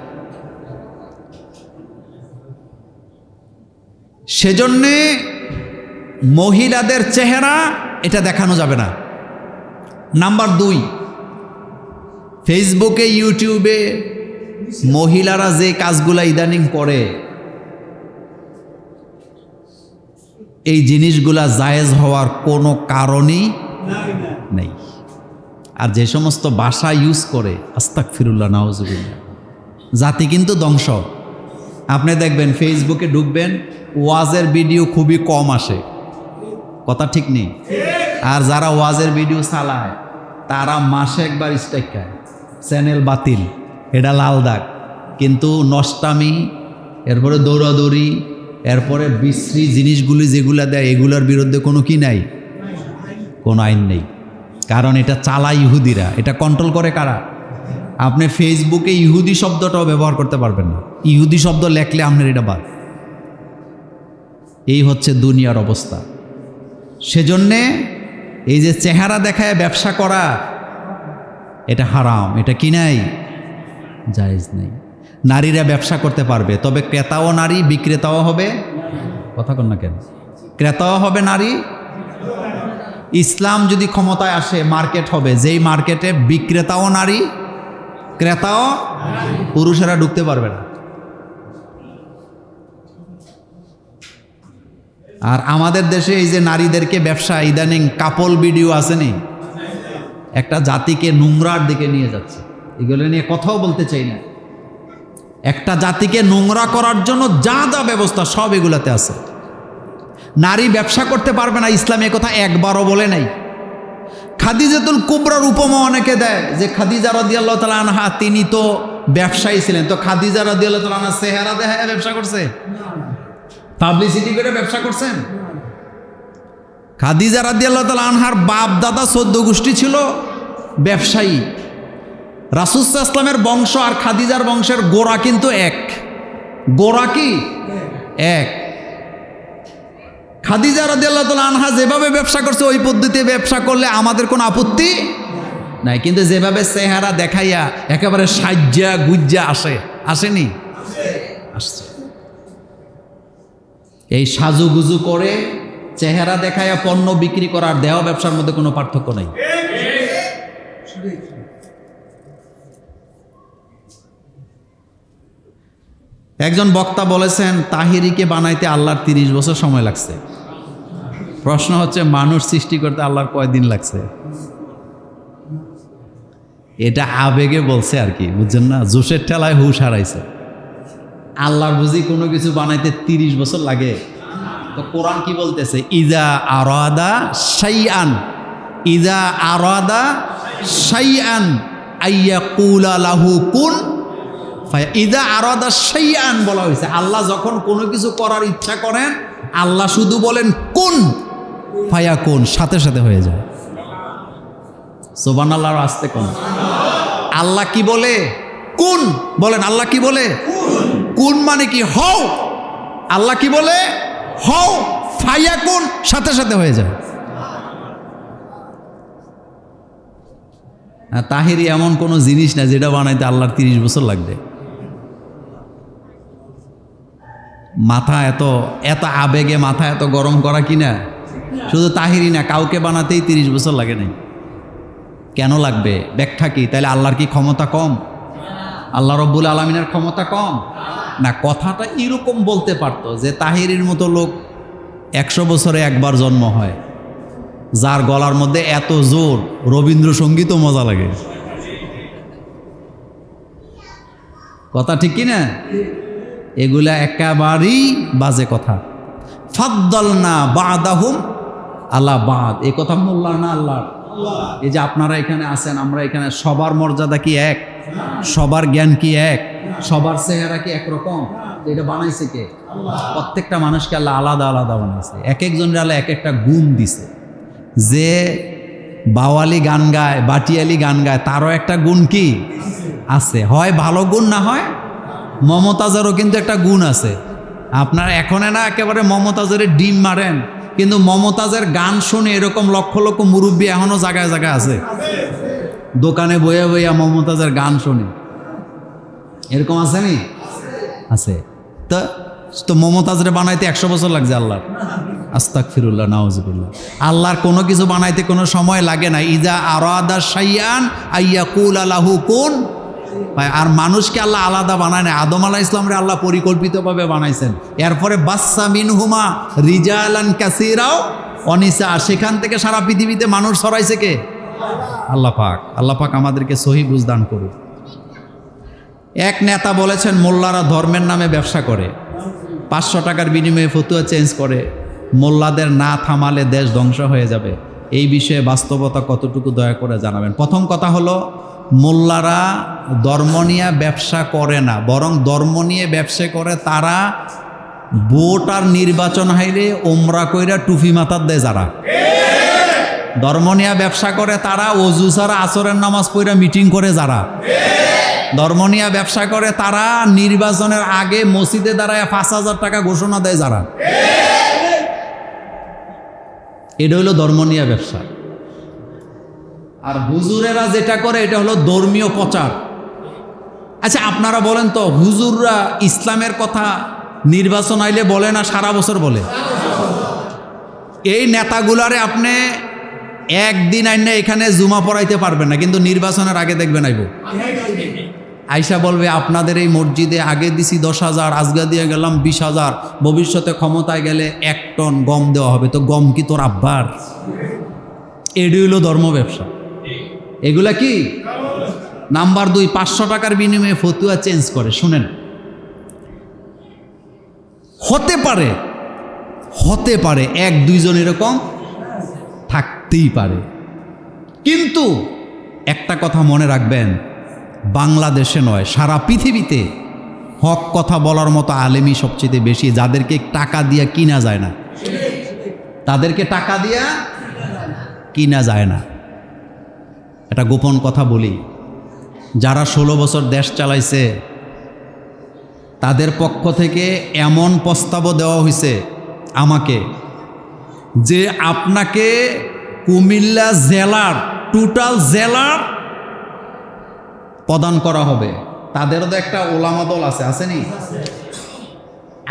সেজন্যে মহিলাদের চেহারা এটা দেখানো যাবে না। নাম্বার 2, ফেসবুকে, ইউটিউবে মহিলারা যে কাজগুলা ইদানিং করে, এই জিনিসগুলা জায়েজ হওয়ার কোনো কারণই নেই। আর যে সমস্ত ভাষা ইউজ করে, আস্তাগফিরুল্লাহ, নাউজুবিল্লাহ, জাতি কিন্তু ধ্বংস। আপনি দেখবেন ফেসবুকে ঢুকবেন, ওয়াজের ভিডিও খুবই কম আসে, কথা ঠিক নেই। আর যারা ওয়াজের ভিডিও চালায় তারা মাসে একবার স্ট্রাইক খায়, চ্যানেল বাতিল, এটা লাল দাগ। কিন্তু নষ্টামি, এরপরে দৌড়াদৌড়ি, এরপরে বিশ্রী জিনিসগুলি যেগুলা দেয়, এগুলোর বিরুদ্ধে কোনো কি নাই, কোনো আইন নেই। কারণ এটা চালায় ইহুদিরা, এটা কন্ট্রোল করে কারা? আপনি ফেসবুকে ইহুদি শব্দটাও ব্যবহার করতে পারবেন না, ইহুদি শব্দ লেখলে আপনার এটা বাদ। এই হচ্ছে দুনিয়ার অবস্থা। সেজন্যে এই যে চেহারা দেখায় ব্যবসা করা, এটা হারাম, এটা কি নাই, জায়েজ নেই। নারীরা ব্যবসা করতে পারবে, তবে ক্রেতাও নারী, বিক্রেতাও হবে, কথা কন না কেন, ক্রেতাও হবে নারী। ইসলাম যদি ক্ষমতায় আসে, মার্কেট হবে, যেই মার্কেটে বিক্রেতাও নারী, ক্রেতাও, পুরুষেরা ঢুকতে পারবে না। আর আমাদের দেশে এই যে নারীদেরকে ব্যবসা, ইদানিং কাপল ভিডিও আসেনি, একটা জাতিকে নোংরার দিকে নিয়ে যাচ্ছে। এগুলো নিয়ে কথাও বলতে চাই না। একটা জাতিকে নোংরা করার জন্য যা যা ব্যবস্থা সব এগুলাতে আছে। নারী ব্যবসা করতে পারবে না, ইসলাম এ কথা একবারও বলে নাই। খাদিজাতুল কুবরার উপমা অনেকে দেয় যে খাদিজা রাদিয়াল্লাহু তাআলা আনহা তিনি তো ব্যবসায়ী ছিলেন, তো খাদিজা রাদিয়াল্লাহু তাআলা আনহা চেহারা দেখায় ব্যবসা করছে, পাবলিসিটি করে ব্যবসা করছেন? খাদিজা রাদিয়াল্লাহু তাআলা আনহার বাপ দাদা 14 গোষ্ঠী ছিল ব্যবসায়ী। রাসূল সাল্লাল্লাহু আলাইহি ওয়াসাল্লামের বংশ আর খাদিজার বংশের গোড়া কিন্তু এক, গোড়া কি এক। খাদিজা রাদিয়াল্লাহু তাআলা আনহা যেভাবে ব্যবসা করছে ওই পদ্ধতিতে ব্যবসা করলে আমাদের কোনো আপত্তি নাই, কিন্তু যেভাবে চেহারা দেখাইয়া একেবারে সাজ্জা গুজ্জা আসেনি, আসছে। এই সাজুগুজু করে চেহারা দেখাইয়া পণ্য বিক্রি করার দেহ ব্যবসার মধ্যে কোনো পার্থক্য নাই। একজন বক্তা বলেছেন তাহিরিকে বানাইতে আল্লাহর 30 বছর সময় লাগছে। প্রশ্ন হচ্ছে মানুষ সৃষ্টি করতে আল্লাহর কয়দিন লাগছে? এটা আবেগে বলছে আর কি, বুঝছেন না, জোশের ঠেলায় হুশ হারাইছে। আল্লাহর বুঝি কোনো কিছু বানাইতে 30 বছর লাগে? তো কোরআন কি বলতেছে? ইজা আরাদা শাইআন, ইজা আরাদা শাইআন আইয়াকুলা লাহু কুন ফায়া। ইজা আরাদা শাইআন বলা হয়েছে, আল্লাহ যখন কোনো কিছু করার ইচ্ছা করেন আল্লাহ শুধু বলেন কুন ফায়াকুন, সাথে সাথে হয়ে যায়। সুবহানাল্লাহর আস্তে কোন আল্লাহ কি বলে? কুন বলেন। আল্লাহ কি বলে? কুন মানে কি? হও। আল্লাহ কি বলে? হও, ফায়াকুন, সাথে সাথে হয়ে যায়। তাহিরি এমন কোনো জিনিস না যেটা বানাইতে আল্লাহর 30 বছর লাগবে। মাথা এত আবেগে মাথা এত গরম করা কিনা, শুধু তাহিরি না, কাউকে বানাতেই 30 বছর লাগে নাই। কেন লাগবে? ব্যাখ্যা কি? তাহলে আল্লাহর কি ক্ষমতা কম? আল্লাহ রব্বুল আলামিনের ক্ষমতা কম? না, কথাটা এরকম বলতে পারতো যে তাহিরির মতো লোক 100 বছরে একবার জন্ম হয়, যার গলার মধ্যে এত জোর, রবীন্দ্রসঙ্গীতও মজা লাগে। কথা ঠিক কিনা? এগুলা একেবারেই বাজে কথা। ফাদ্দালনা বাদাহুম আলা বাদ, এ কথা মোল্লার না আল্লাহর। এই যে আপনারা এখানে আছেন, আমরা এখানে, সবার মর্যাদা কি এক? সবার জ্ঞান কি এক? সবার চেহারা কি একরকম? এটা বানাইছে কে? প্রত্যেকটা মানুষকে আল্লাহ আলাদা আলাদা বানাইছে। এক একজনের আল্লাহ এক একটা গুণ দিছে। যে বাওয়ালি গান গায়, বাটিয়ালি গান গায়, তারও একটা গুণ কি আছে, হয় ভালো গুণ, না হয় মমতাজেরও কিন্তু একটা গুণ আছে। আপনার এখনে না একেবারে মমতাজের ডিম মারেন, কিন্তু মমতাজের গান শুনে এরকম লক্ষ লক্ষ মুরব্বী এখনো জায়গায় জায়গায় আছে, দোকানে বইয়া বইয়া মমতাজের গান শুনে, এরকম আছে নি? আছে। তো মমতাজরে বানাইতে 100 বছর লাগছে আল্লাহর। আস্তাগফিরুল্লাহ, নাউজুবিল্লাহ। আল্লাহর কোনো কিছু বানাইতে কোনো সময় লাগে না। ইজা আরাদা শাইআন আইয়াকুল লাহু কুন। আর মানুষকে আল্লাহ আলাদা বানায় না। আদম আলাইহিস সালামরে আল্লাহ পরিকল্পিতভাবে বানাইছেন। এরপরে বাসসা মিনহুমা রিজালান কাসীরাও ওয়া নিসা, সেখান থেকে সারা পৃথিবীতে মানুষ ছড়াইছে কে? আল্লাহ পাক। আল্লাহ পাক আমাদেরকে সহি বুঝদান করুন। এক নেতা বলেছেন মোল্লারা ধর্মের নামে ব্যবসা করে, 500 টাকার বিনিময়ে ফতুয়া চেঞ্জ করে, মোল্লাদের না থামালে দেশ ধ্বংস হয়ে যাবে। এই বিষয়ে বাস্তবতা কতটুকু দয়া করে জানাবেন। প্রথম কথা হলো, মোল্লারা ধর্ম নিয়ে ব্যবসা করে না, বরং ধর্ম নিয়ে ব্যবসা করে তারা ভোট আর নির্বাচন হাইলে ওমরা কইরা টুপি মাথার দেয় যারা। ধর্ম নিয়ে ব্যবসা করে তারা অজু ছাড়া আসরের নামাজ পড়া মিটিং করে যারা। ধর্ম নিয়ে ব্যবসা করে তারা নির্বাচনের আগে মসজিদে দাঁড়ায় 5,000 টাকা ঘোষণা দেয় যারা। এটা হলো ধর্ম নিয়ে ব্যবসা। আর হুজুরেরা যেটা করে এটা হলো ধর্মীয় প্রচার। আচ্ছা আপনারা বলেন তো, হুজুররা ইসলামের কথা নির্বাচন আইলে বলে না সারা বছর বলে? এই নেতাগুলারে আপনি একদিন আইনে এখানে জুমা পড়াইতে পারবেন না, কিন্তু নির্বাচনের আগে দেখবেন আইব আইসা বলবে আপনাদের এই মসজিদে আগে দিছি 10,000, আজগা দিয়ে গেলাম 20,000, ভবিষ্যতে ক্ষমতায় গেলে 1 টন গম দেওয়া হবে। তো গম কি তোর আব্বার? এডি হইল ধর্ম ব্যবসা। এগুলা কি? নাম্বার 2, 500 টাকার বিনিময়ে ফতুয়া চেঞ্জ করে। শুনেন, হতে পারে 1-2 জন এরকম থাকতেই পারে, কিন্তু একটা কথা মনে রাখবেন, বাংলাদেশে নয় সারা পৃথিবীতে হক কথা বলার মতো আলেমই সবচেয়ে বেশি, যাদেরকে টাকা দিয়া কিনা যায় না। তাদেরকে টাকা দিয়া কিনা যায় না। এটা গোপন কথা বলি, যারা 16 বছর দেশ চালাইছে তাদের পক্ষ থেকে এমন প্রস্তাবও দেওয়া হয়েছে আমাকে, যে আপনাকে কুমিল্লা জেলার টোটাল জেলার প্রদান করা হবে। তাদেরও তো একটা ওলামা দল আছে, আসেনি?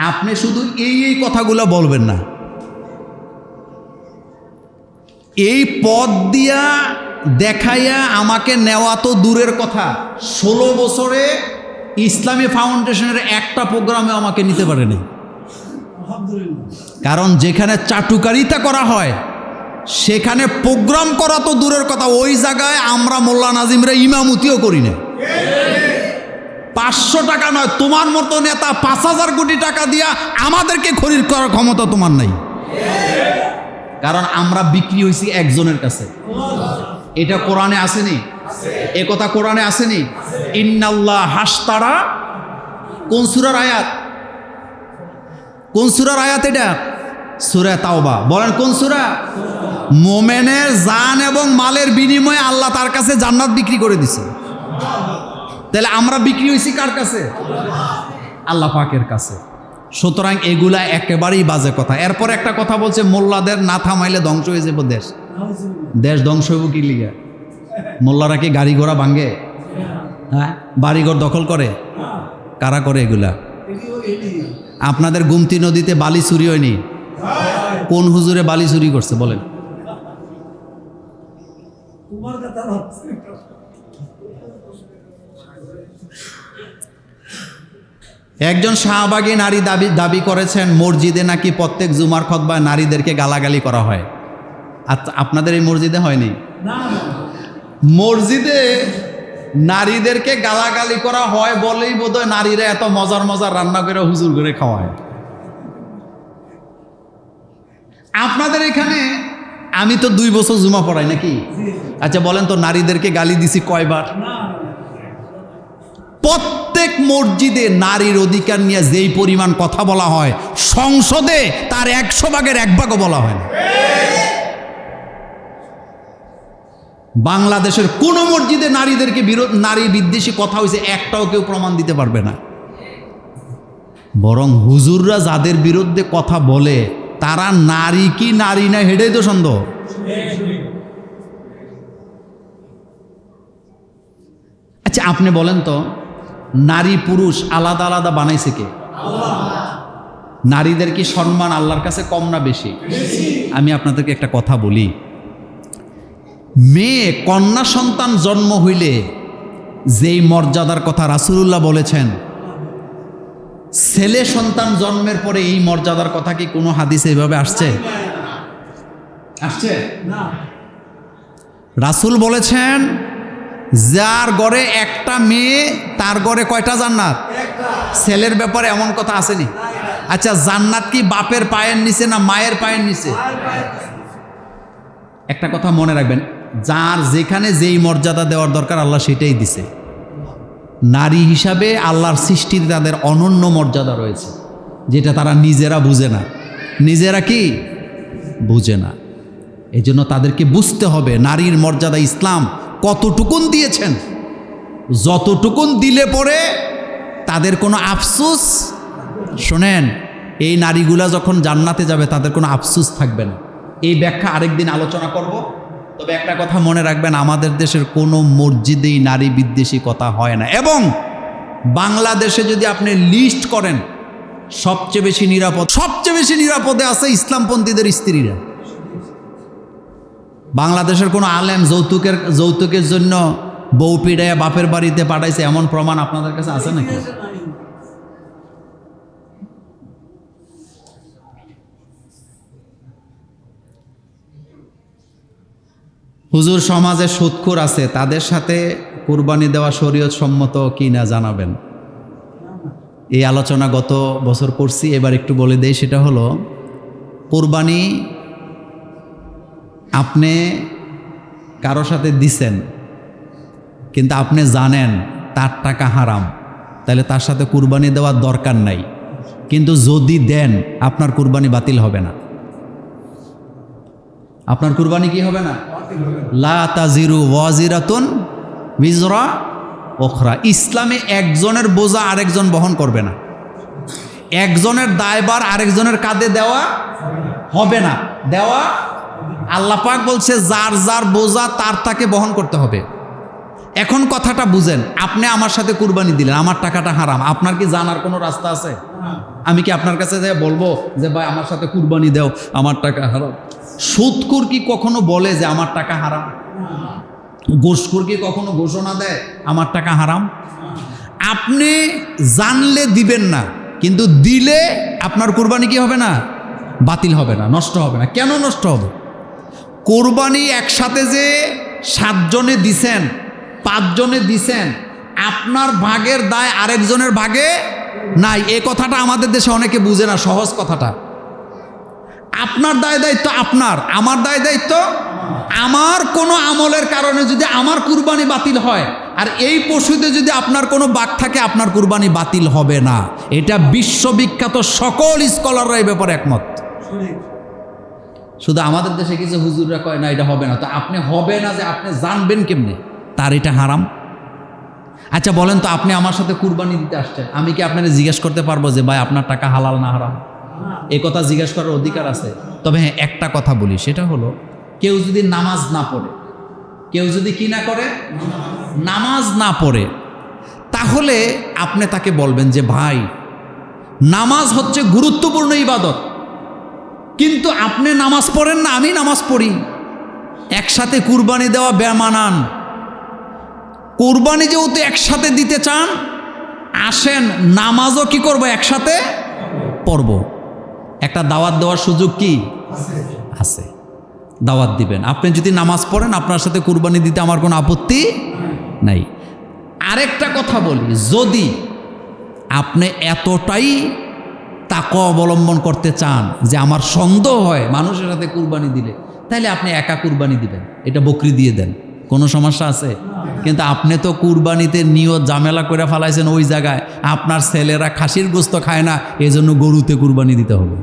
আপনি শুধু এই কথাগুলো বলবেন না। এই পদ দিয়া দেখাইয়া আমাকে নেওয়া তো দূরের কথা, 16 বছরে ইসলামী ফাউন্ডেশনের একটা প্রোগ্রামে আমাকে নিতে পারেনি। কারণ যেখানে চাটুকারিতা করা হয় সেখানে প্রোগ্রাম করা তো দূরের কথা, ওই জায়গায় আমরা মোল্লা নাজিমরা ইমামতিও করি না। 500 টাকা নয়, তোমার মতো নেতা 5,000 কোটি টাকা দিয়া আমাদেরকে খরিদ করার ক্ষমতা তোমার নাই। কারণ আমরা বিক্রি হয়েছি একজনের কাছে। এটা কোরআনে আসেনি? এ কথা কোরআনে আসেনি? ইন্নাল্লাহ হাশতারা, কোন সূরার আয়াত? কোন সূরার আয়াত এটা? সূরা তাওবা। বলেন কোন সূরা? মোমেনের জান এবং মালের বিনিময়ে আল্লাহ তার কাছে জান্নাত বিক্রি করে দিছে। তাহলে আমরা বিক্রি হয়েছি কার কাছে? আল্লাহ পাকের কাছে। সুতরাং এগুলা একেবারেই বাজে কথা। এরপর একটা কথা বলছে, মোল্লাদের না থামাইলে ধ্বংস হয়ে যাবে দেশ। দেশ ধ্বংস হইব কি লিগা? মোল্লারা কি গাড়ি ঘোড়া ভাঙ্গে? হ্যাঁ, বাড়িঘর দখল করে? কারা করে এগুলা? আপনাদের গুমতি নদীতে বালি চুরি হয়নি? কোন হুজুরে বালি চুরি করছে বলেন? একজন শাহবাগী নারী দাবি করেছেন মসজিদে নাকি প্রত্যেক জুমার খুতবায় নারীদেরকে গালাগালি করা হয়। আচ্ছা, আপনাদের এই মসজিদে হয়নি? মসজিদে নারীদেরকে গালাগালি করা হয় বলেই বোধহয় নারীরা এত মজার মজার রান্না করে হুজুর করে খাওয়ায়। আপনাদের এখানে আমি তো 2 বছর জুমা পড়াই নাকি? আচ্ছা বলেন তো, নারীদেরকে গালি দিছি কয়বার? প্রত্যেক মসজিদে নারীর অধিকার নিয়ে যেই পরিমাণ কথা বলা হয়, সংসদে তার 100 ভাগের 1 ভাগও বলা হয় না। বাংলাদেশের কোন মসজিদে নারীদেরকে নারী বিদ্বেষী কথা হয়েছে একটাও কেউ প্রমাণ দিতে পারবে না। বরং হুজুররা যাদের বিরুদ্ধে কথা বলে তারা নারী কি নারী না হেডেই তো সন্দেহ। আচ্ছা আপনি বলেন তো, নারী পুরুষ আলাদা আলাদা বানাইছে কে? নারীদের কি সম্মান আল্লাহর কাছে কম না বেশি? আমি আপনাদেরকে একটা কথা বলি, মেয়ে কন্যা সন্তান জন্ম হইলে যেই মর্যাদার কথা রাসূলুল্লাহ বলেছেন, ছেলে সন্তান জন্মের পরে এই মর্যাদার কথা কি কোনো হাদিসে এইভাবে আসছে? না। রাসূল বলেছেন যার ঘরে একটা মেয়ে তার ঘরে কয়টা জান্নাত? ছেলের ব্যাপারে এমন কথা আসেনি? আচ্ছা, জান্নাত কি বাপের পায়ের নিচে না মায়ের পায়ের নিচে? একটা কথা মনে রাখবেন, যার যেখানে যেই মর্যাদা দেওয়ার দরকার আল্লাহ সেটাই দিছে। নারী হিসাবে আল্লাহর সৃষ্টিতে তাদের অনন্য মর্যাদা রয়েছে, যেটা তারা নিজেরা বুঝে না। নিজেরা কি বুঝে না, এই জন্য তাদেরকে বুঝতে হবে নারীর মর্যাদা ইসলাম কতটুকুন দিয়েছেন। যতটুকুন দিলে পরে তাদের কোনো আফসোস, শোনেন, এই নারীগুলা যখন জান্নাতে যাবে তাদের কোনো আফসোস থাকবে না। এই ব্যাখ্যা আরেকদিন আলোচনা করব। তবে একটা কথা মনে রাখবেন, আমাদের দেশের কোনো মসজিদেই নারী বিদ্বেষী কথা হয় না। এবং বাংলাদেশে যদি আপনি লিস্ট করেন সবচেয়ে বেশি নিরাপদে আছে ইসলামপন্থীদের স্ত্রীরা। বাংলাদেশের কোনো আলেম যৌতুকের জন্য বউ পিড়াইয়া বাপের বাড়িতে পাঠাইছে এমন প্রমাণ আপনাদের কাছে আছে নাকি? হুজুর, সমাজে সুদখোর আছে, তাদের সাথে কুরবানি দেওয়া শরীয়ত সম্মত কি না জানাবেন। এই আলোচনা গত বছর করছি, এবার একটু বলে দেই। সেটা হলো, কুরবানি আপনি কারো সাথে দিছেন কিন্তু আপনি জানেন তার টাকা হারাম, তাহলে তার সাথে কুরবানি দেওয়ার দরকার নাই। কিন্তু যদি দেন আপনার কুরবানি বাতিল হবে না। আপনার কুরবানি কি হবে না? লা তাজিরু ওয়াজিরাতুন বিজরা উখরা। ইসলামে একজনের বোঝা আরেকজন বহন করবে না, একজনের দায়ভার আরেকজনের কাঁধে দেওয়া হবে না। দেওয়া, আল্লাহ পাক বলছে যার যার বোঝা তার তাকে বহন করতে হবে। এখন কথাটা বুঝেন, আপনি আমার সাথে কুরবানি দিলেন, আমার টাকাটা হারাম, আপনার কি জানার কোনো রাস্তা আছে? আমি কি আপনার কাছে যে বলবো যে ভাই আমার সাথে কুরবানি দাও, আমার টাকা হারাম? সুদখোর কি কখনো বলে যে আমার টাকা হারাম? ঘুষখোর কি কখনো ঘোষণা দেয় আমার টাকা হারাম? আপনি জানলে দিবেন না, কিন্তু দিলে আপনার কুরবানি কি হবে না? বাতিল হবে না, নষ্ট হবে না। কেন নষ্ট হবে? কুরবানি একসাথে যে 7 জনে দিছেন, 5 জনে দিছেন, আপনার ভাগের দায় আরেকজনের ভাগে নাই। এই কথাটা আমাদের দেশে অনেকে বুঝে না, সহজ কথাটা। আপনার দায় দায়িত্ব আপনার, আমার দায় দায়িত্ব আমার। কোনো আমলের কারণে যদি আমার কুরবানি বাতিল হয় আর এই পশুতে যদি আপনার কোনো বাক থাকে, আপনার কুরবানি বাতিল হবে না। এটা বিশ্ববিখ্যাত, সকল স্কলাররা এই ব্যাপারে একমত। শুধু আমাদের দেশে কিছু হুজুররা কয় না এটা হবে না। তো আপনি হবে না যে আপনি জানবেন কেমনে তার এটা হারাম? আচ্ছা বলেন তো, আপনি আমার সাথে কুরবানি দিতে আসছেন, আমি কি আপনাকে জিজ্ঞেস করতে পারবো যে ভাই আপনার টাকা হালাল না হারাম? এ কথা জিজ্ঞেস করার অধিকার আছে। তবে হ্যাঁ, একটা কথা বলি, সেটা হলো কেউ যদি নামাজ না পড়ে, কেউ যদি কি না করে, নামাজ না পড়ে, তাহলে আপনি তাকে বলবেন যে ভাই নামাজ হচ্ছে গুরুত্বপূর্ণ ইবাদত, কিন্তু আপনি নামাজ পড়েন না, আমি নামাজ পড়ি, একসাথে কুরবানি দেওয়া বেমানান। কুরবানি যেহেতু একসাথে দিতে চান, আসেন নামাজও কি করব, একসাথে পড়ব। একটা দাওয়াত দেওয়ার সুযোগ কি আছে? দাওয়াত দিবেন। আপনি যদি নামাজ পড়েন, আপনার সাথে কুরবানি দিতে আমার কোনো আপত্তি নাই। আরেকটা কথা বলি, যদি আপনি এতটাই তাকওয়া অবলম্বন করতে চান যে আমার সন্দেহ হয় মানুষের সাথে কুরবানি দিলে, তাহলে আপনি একা কুরবানি দিবেন, এটা বকরি দিয়ে দেন, কোনো সমস্যা আছে? কিন্তু আপনি তো কুরবানিতে নিয়ত ঝামেলা করে ফেলাইছেন ওই জায়গায়, আপনার ছেলেরা খাসির গোস্ত খায় না, এই জন্য গরুতে কুরবানি দিতে হবে,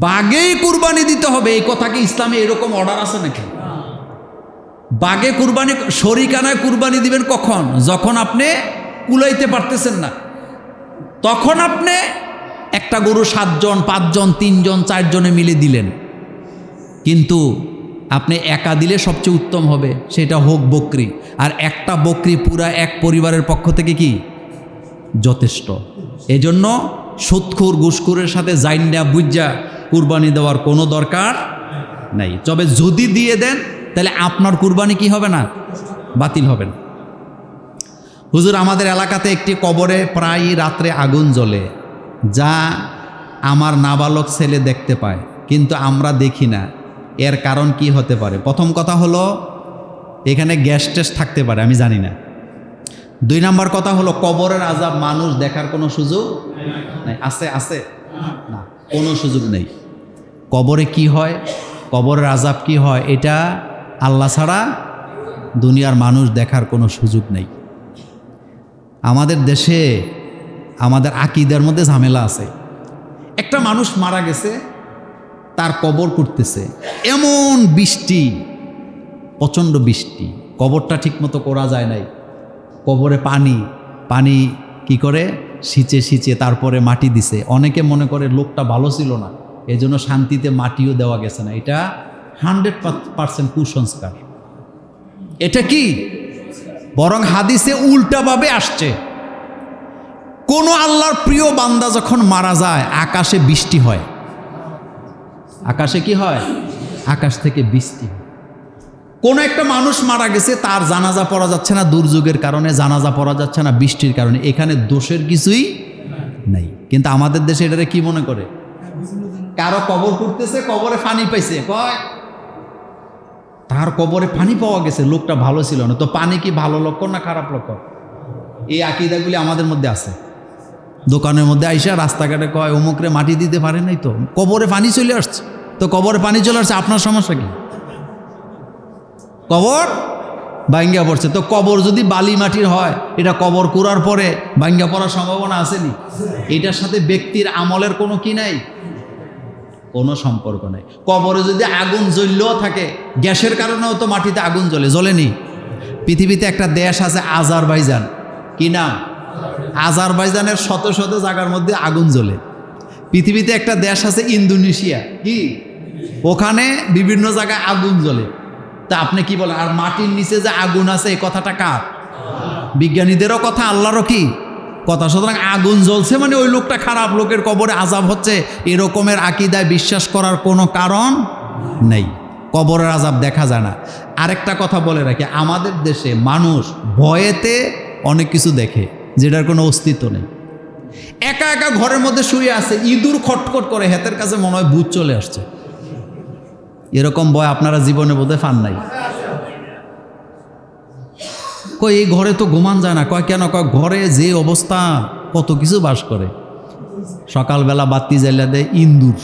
বাঘেই কুরবানি দিতে হবে। এই কথা কি ইসলামে এরকম অর্ডার আছে নাকি? বাঘে কুরবানি, শরিকানায় কুরবানি দিবেন কখন? যখন আপনি কুলাইতে পারতেছেন না, তখন আপনি একটা গরু 7 জন 5 জন 3 জন 4 জনে মিলে দিলেন। কিন্তু আপনি একা দিলে সবচেয়ে উত্তম হবে, সেটা হোক বকরি। আর একটা বকরি পুরা এক পরিবারের পক্ষ থেকে কি যথেষ্ট। এজন্য সুদখোর ঘুষখোরের সাথে জাইন্ডা বুজ্জা কুরবানি দেওয়ার কোনো দরকার নাই। তবে যদি দিয়ে দেন তাহলে আপনার কুরবানি কি হবে না, বাতিল হবে না। হুজুর, আমাদের এলাকাতে একটি কবরে প্রায় রাত্রে আগুন জ্বলে, যা আমার নাবালক ছেলে দেখতে পায়, কিন্তু আমরা দেখি না। এর কারণ কি হতে পারে? প্রথম কথা হলো এখানে গ্যাস টেস্ট থাকতে পারে, আমি জানি না। 2 নম্বর কথা হলো কবরের আযাব মানুষ দেখার কোনো সুযোগ নেই। আছে না, কোনো সুযোগ নেই। কবরে কি হয়, কবরের আযাব কি হয়, এটা আল্লাহ ছাড়া দুনিয়ার মানুষ দেখার কোনো সুযোগ নেই। আমাদের দেশে আমাদের আকীদার মধ্যে ঝামেলা আছে। একটা মানুষ মারা গেছে, তার কবর করতেছে, এমন বৃষ্টি, প্রচণ্ড বৃষ্টি, কবরটা ঠিকমতো করা যায় নাই। কবরে পানি কি করে সিঁচে তারপরে মাটি দিছে। অনেকে মনে করে লোকটা ভালো ছিল না, এজন্য শান্তিতে মাটিও দেওয়া গেছে না। এটা 100% কুসংস্কার। এটা কি, বরং হাদিসে উল্টাভাবে আসছে। কোন আল্লাহর প্রিয় বান্দা যখন মারা যায়, আকাশে বৃষ্টি হয়। আকাশে কি হয়? আকাশ থেকে বৃষ্টি। কোন একটা মানুষ মারা গেছে, তার জানাজা পড়া যাচ্ছে না, দুর্যোগের কারণে জানাজা পড়া যাচ্ছে না, বৃষ্টির কারণে। এখানে দোষের কিছুই নাই। কিন্তু আমাদের দেশে এটারে কি মনে করে, কারো কবর করতেছে, কবরে পানি পাইছে, কয় তার কবরে পানি পাওয়া গেছে, লোকটা ভালো ছিল না। তো পানি কি ভালো লক্ষণ না খারাপ লক্ষণ? এই আকীদাগুলি আমাদের মধ্যে আছে। দোকানের মধ্যে আইসা রাস্তাঘাটে কয় অমুকরে মাটি দিতে পারে নাই, তো কবরে পানি চলে আসছে। তো কবরে পানি চলে আসছে, আপনার সমস্যা কি? কবর ভাঙ্গা পড়ছে। তো কবর যদি বালি মাটির হয়, এটা কবর কুড়ার পরে ভাঙ্গা পড়ার সম্ভাবনা আসেনি? এটার সাথে ব্যক্তির আমলের কোনো কি নাই, কোনো সম্পর্ক নাই। কবরে যদি আগুন জ্বললেও থাকে, গ্যাসের কারণেও তো মাটিতে আগুন জ্বলেনি? পৃথিবীতে একটা দেশ আছে আজারবাইজান, কি নাম? আজারবাইজানের শত শত জায়গার মধ্যে আগুন জ্বলে। পৃথিবীতে একটা দেশ আছে ইন্দোনেশিয়া, কি, ওখানে বিভিন্ন জায়গায় আগুন জ্বলে। তা আপনি কি বলেন? আর মাটির নিচে যে আগুন আছে, এই কথাটা কার? বিজ্ঞানীদেরও কথা, আল্লাহরও কি কথা। সুতরাং আগুন জ্বলছে মানে ওই লোকটা খারাপ, লোকের কবরে আযাব হচ্ছে, এরকমের আকীদায় বিশ্বাস করার কোনো কারণ নেই। কবরের আযাব দেখা যায় না। আরেকটা কথা বলে রাখি, আমাদের দেশে মানুষ ভয়েতে অনেক কিছু দেখে যেটার কোনো অস্তিত্ব নেই। একা একা ঘরের মধ্যে শুয়ে আছে, ইঁদুর খটখট করে, হাতের কাছে মনে হয় ভূত চলে আসছে। এরকম ভয় আপনারা জীবনে বোধহয় পান নাই। কই এই ঘরে তো ঘুমান যায় না। কয় কেন? কয় ঘরে যে অবস্থা, কত কিছু বাস করে। সকালবেলা বাতি জ্বালা দেয় ইঁদুর,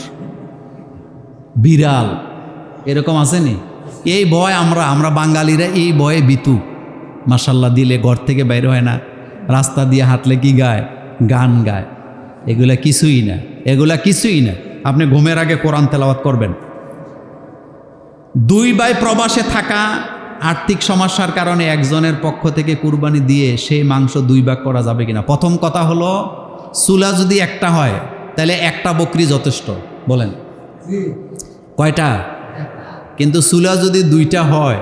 বিড়াল, এরকম আসেনি? এই ভয় আমরা বাঙালিরা এই ভয়ে ভীতু। মাশাল্লাহ দিলে ঘর থেকে বাইরে হয় না, রাস্তা দিয়ে হাঁটলে কি গায়? গান গায়। এগুলা কিছুই না। আপনি ঘুমের আগে কোরআন তেলাওয়াত করবেন। 2 ভাই প্রবাসে থাকা, আর্থিক সমস্যার কারণে একজনের পক্ষ থেকে কুরবানি দিয়ে সেই মাংস 2 ভাগ করা যাবে কিনা? প্রথম কথা হলো, চুলা যদি একটা হয় তাহলে একটা বকরি যথেষ্ট। বলেন কয়টা? কিন্তু চুলা যদি 2টা হয়,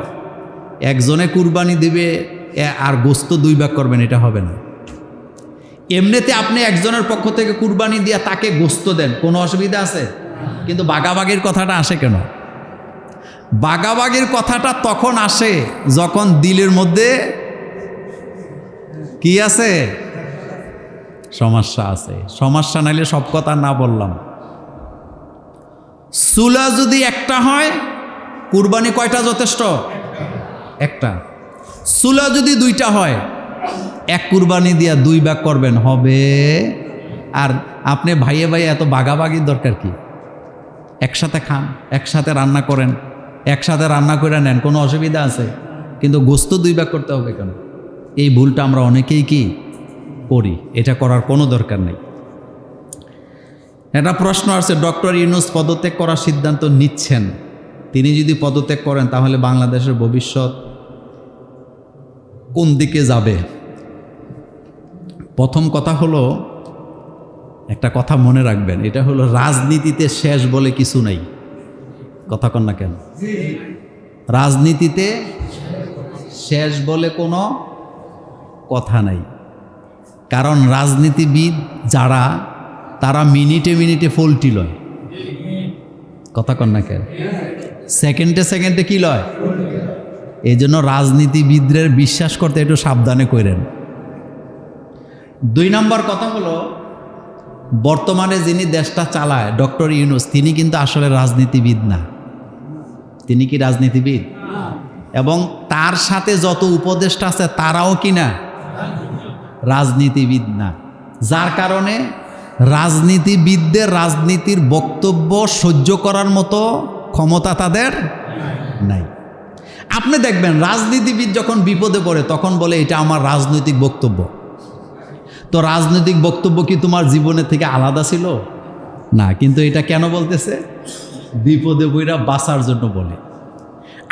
একজনে কুরবানি দিবে আর গোস্ত 2 ভাগ করবেন, এটা হবে না। এমনিতে আপনি একজনের পক্ষ থেকে কুরবানি দিয়ে তাকে গোস্ত দেন, কোনো অসুবিধা আছে? কিন্তু বাগাবাগির কথাটা আসে কেন? বাগাবাগির কথাটা তখন আসে যখন দিলের মধ্যে কি আছে? সমস্যা আছে। সমস্যা নাইলে সব কথা না বললাম। চুলা যদি একটা হয়, কুরবানি কয়টা যথেষ্ট? একটা। চুলা যদি 2টা হয়, এক কুরবানি দিয়া 2 ভাগ করবেন, হবে। আর আপনি ভাইয়ে ভাইয়ে এত বাগাবাগির দরকার কি? একসাথে খান, একসাথে রান্না করেন, একসাথে রান্না করে নেন, কোনো অসুবিধা আছে? কিন্তু গোস্ত 2 ভাগ করতে হবে কেন? এই ভুলটা আমরা অনেকেই কি করি। এটা করার কোনো দরকার নেই। একটা প্রশ্ন আছে, ডক্টর ইউনূস পদত্যাগ করার সিদ্ধান্ত নিচ্ছেন। তিনি যদি পদত্যাগ করেন তাহলে বাংলাদেশের ভবিষ্যৎ কোন দিকে যাবে? প্রথম কথা হলো, একটা কথা মনে রাখবেন, এটা হলো রাজনীতিতে শেষ বলে কিছু নাই। কথা কন না কেন? রাজনীতিতে শেষ বলে কোনো কথা নাই। কারণ রাজনীতিবিদ যারা, তারা মিনিটে মিনিটে ফল্টি লয়। কথা কন না কেন? সেকেন্ডে সেকেন্ডে কি লয়? এই জন্য রাজনীতিবিদদের বিশ্বাস করতে একটু সাবধানে করেন। 2 নম্বর কথা হলো, বর্তমানে যিনি দেশটা চালায় ডক্টর ইউনূস, তিনি কিন্তু আসলে রাজনীতিবিদ না। তিনি কি রাজনীতিবিদ? এবং তার সাথে যত উপদেষ্টা আছে তারাও কি না রাজনীতিবিদ না। যার কারণে রাজনীতিবিদদের রাজনীতির বক্তব্য সহ্য করার মতো ক্ষমতা তাদের নাই। আপনি দেখবেন রাজনীতিবিদ যখন বিপদে পড়ে তখন বলে এটা আমার রাজনৈতিক বক্তব্য। তো রাজনৈতিক বক্তব্য কি তোমার জীবনের থেকে আলাদা ছিল? না, কিন্তু এটা কেন বলতেছে? বিপদে পড়া বাঁচার জন্য বলে।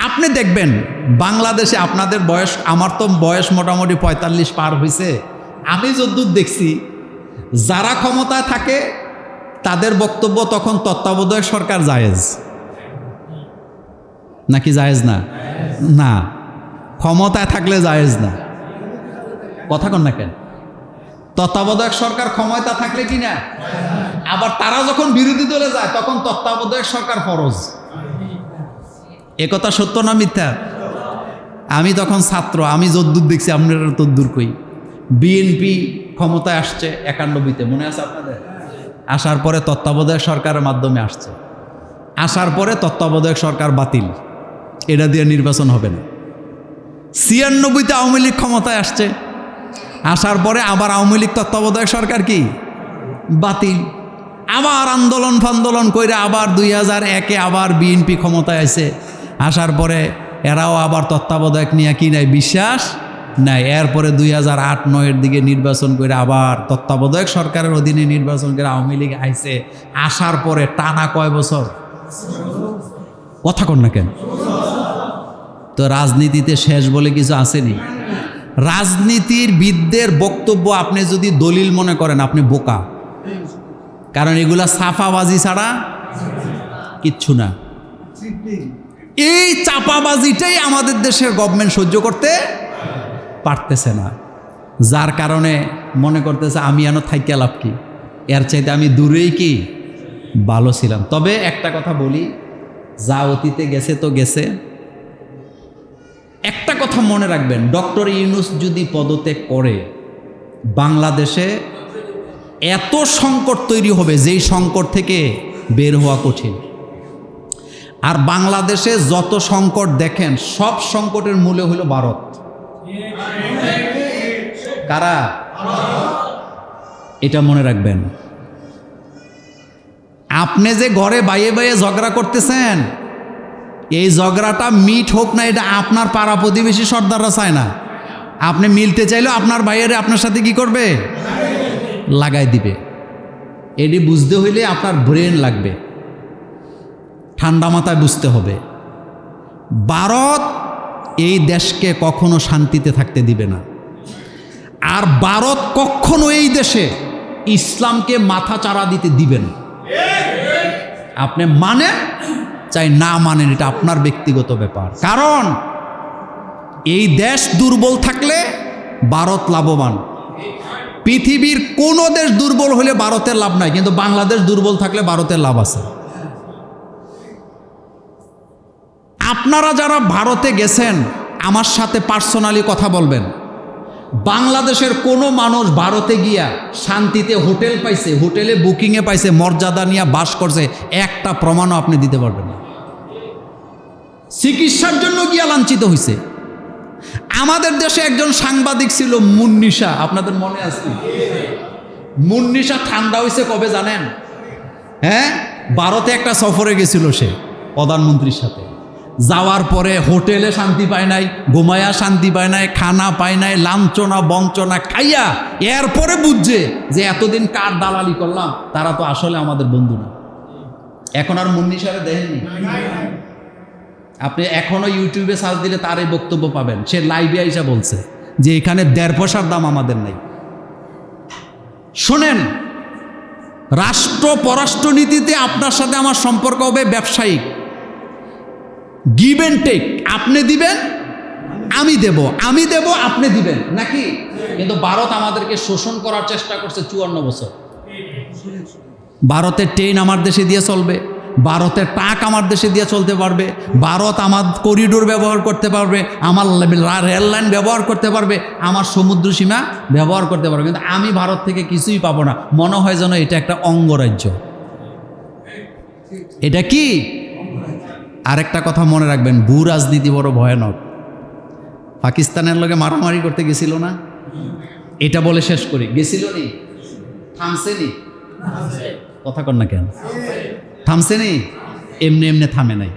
আপনি দেখবেন বাংলাদেশে আপনাদের বয়স, আমার তো বয়স মোটামুটি 45 পার হয়েছে, আমি যদ্দূর দেখছি যারা ক্ষমতায় থাকে তাদের বক্তব্য তখন তত্ত্বাবধায়ক সরকার জায়েজ নাকি জায়েজ না? না, ক্ষমতায় থাকলে জায়েজ না। কথা কন না কেন? তত্ত্বাবধায়ক সরকার ক্ষমতা থাকলে কি না? আবার তারা যখন বিরোধী দলে যায় তখন তত্ত্বাবধায়ক সরকার ফরজ। একথা সত্য না মিথ্যা? আমি তখন ছাত্র, আমি যদ্দূর দেখছি আপনারা তদ্দূর কই। বিএনপি ক্ষমতায় আসছে 91-তে, মনে আছে আপনাদের? আসার পরে তত্ত্বাবধায়ক সরকারের মাধ্যমে আসছে, আসার পরে তত্ত্বাবধায়ক সরকার বাতিল, এটা দিয়ে নির্বাচন হবে না। 96-তে আওয়ামী লীগ ক্ষমতায় আসছে, আসার পরে আবার আওয়ামী লীগ তত্ত্বাবধায়ক সরকার কি বাতিল। আবার আন্দোলন ফান্দোলন কইরা আবার 2001-এ আবার বিএনপি ক্ষমতায় আসে, আসার পরে এরাও আবার তত্ত্বাবধায়ক নিয়ে কি নাই বিশ্বাস নাই। এরপরে 2008-09-এর দিকে নির্বাচন করে আবার তত্ত্বাবধায়ক সরকারের অধীনে নির্বাচন করে আওয়ামী লীগ আইছে। আসার পরে টানা কয় বছর? কথা কন না কেন? তো রাজনীতিতে শেষ বলে কিছু আসেনি। রাজনীতির বিদদের বক্তব্য আপনি যদি দলিল মনে করেন আপনি বোকা, কারণ এগুলা সাফাবাজি ছাড়া কিচ্ছু না। এই চাপাবাজিটাই আমাদের দেশের গভর্নমেন্ট সহ্য করতে পারতেছে না, যার কারণে মনে করতেছে আমি এনো থাইকা লাভ কি, এর চাইতে আমি দূরেই কি ভালো ছিলাম। তবে একটা কথা বলি, যা অতীতে গেছে তো গেছে। একটা কথা মনে রাখবেন, ডক্টর ইউনূস যদি পদত্যাগ করে বাংলাদেশে এত সংকট তৈরি হবে যেই সংকট থেকে বের হওয়া কঠিন। আর বাংলাদেশে যত সংকট দেখেন সব সংকটের মূলে হলো ভারত। কারা? এটা মনে রাখবেন। আপনি যে ঘরে বাইয়ে বাইয়ে ঝগড়া করতেছেন, এই ঝগড়াটা মিট হোক না, এটা আপনার পাড়া প্রতিবেশী সর্দাররা চায় না। আপনি মিলতে চাইলেও আপনার বাইরে আপনার সাথে কি করবে? লাগাই দিবে। এটি বুঝতে হইলে আপনার ব্রেন লাগবে, ঠান্ডা মাথায় বুঝতে হবে। ভারত এই দেশকে কখনো শান্তিতে থাকতে দিবে না। আর ভারত কখনো এই দেশে ইসলামকে মাথা চাড়া দিতে দিবে না। আপনি মানেন চাই না মানেন, এটা আপনার ব্যক্তিগত ব্যাপার। কারণ এই দেশ দুর্বল থাকলে ভারত লাভবান। পৃথিবীর কোনো দেশ দুর্বল হলে ভারতের লাভ নাই, কিন্তু বাংলাদেশ দুর্বল থাকলে ভারতের লাভ আছে। আপনারা যারা ভারতে গেছেন আমার সাথে পার্সোনালি কথা বলবেন। বাংলাদেশের কোনো মানুষ ভারতে গিয়া শান্তিতে হোটেল পাইছে, হোটেলে বুকিংয়ে পাইছে, মর্যাদা নিয়ে বাস করছে, একটা প্রমাণও আপনি দিতে পারবেন না। চিকিৎসার জন্য গিয়া লাঞ্ছিত হয়েছে। আমাদের দেশে একজন সাংবাদিক ছিল মুন্নিশা, আপনাদের মনে আছে? মুন্নিশা ঠান্ডা হয়েছে কবে জানেন? হ্যাঁ, ভারতে একটা সফরে গেছিল সে প্রধানমন্ত্রীর সাথে। যাওয়ার পরে হোটেলে শান্তি পায় নাই, ঘুমায়া শান্তি পায় নাই, খানা পায় নাই, লাঞ্ছনা বঞ্চনা খাইয়া এরপরে বুঝছে যে এতদিন কার দালালি করলাম, তারা তো আসলে আমাদের বন্ধু না। এখন আর মুন্নিশারে দেখেননি? আপনি এখনো ইউটিউবে সার্চ দিলে তার এই বক্তব্য পাবেন। সে লাইভে আইসা বলছে যে এখানে 1.5 পয়সার দাম আমাদের নাই। শোনেন, রাষ্ট্র পররাষ্ট্রনীতিতে আপনার সাথে আমার সম্পর্ক হবে ব্যবসায়িক, গিভ অ্যান্ড টেক। আপনি দিবেন আমি দেব, আমি দেব আপনি দিবেন, নাকি? কিন্তু ভারত আমাদেরকে শোষণ করার চেষ্টা করছে 54 বছর। ভারতের ট্রেন আমার দেশে দিয়ে চলবে, ভারতের ট্রাক আমার দেশে দিয়ে চলতে পারবে, ভারত আমার করিডোর ব্যবহার করতে পারবে, আমার রেল লাইন ব্যবহার করতে পারবে, আমার সমুদ্র সীমা ব্যবহার করতে পারবে, কিন্তু আমি ভারত থেকে কিছুই পাবো না। মনে হয় যেন এটা একটা অঙ্গরাজ্য। এটা কি? আরেকটা কথা মনে রাখবেন, ভূ রাজনীতি বড় ভয়ানক। পাকিস্তানের লগে মারামারি করতে গেছিল না? এটা বলে শেষ করি, গেছিল নি? থামছে নি? কথা কন না কেন? থামছে নি? এমনি এমনি থামে নাই।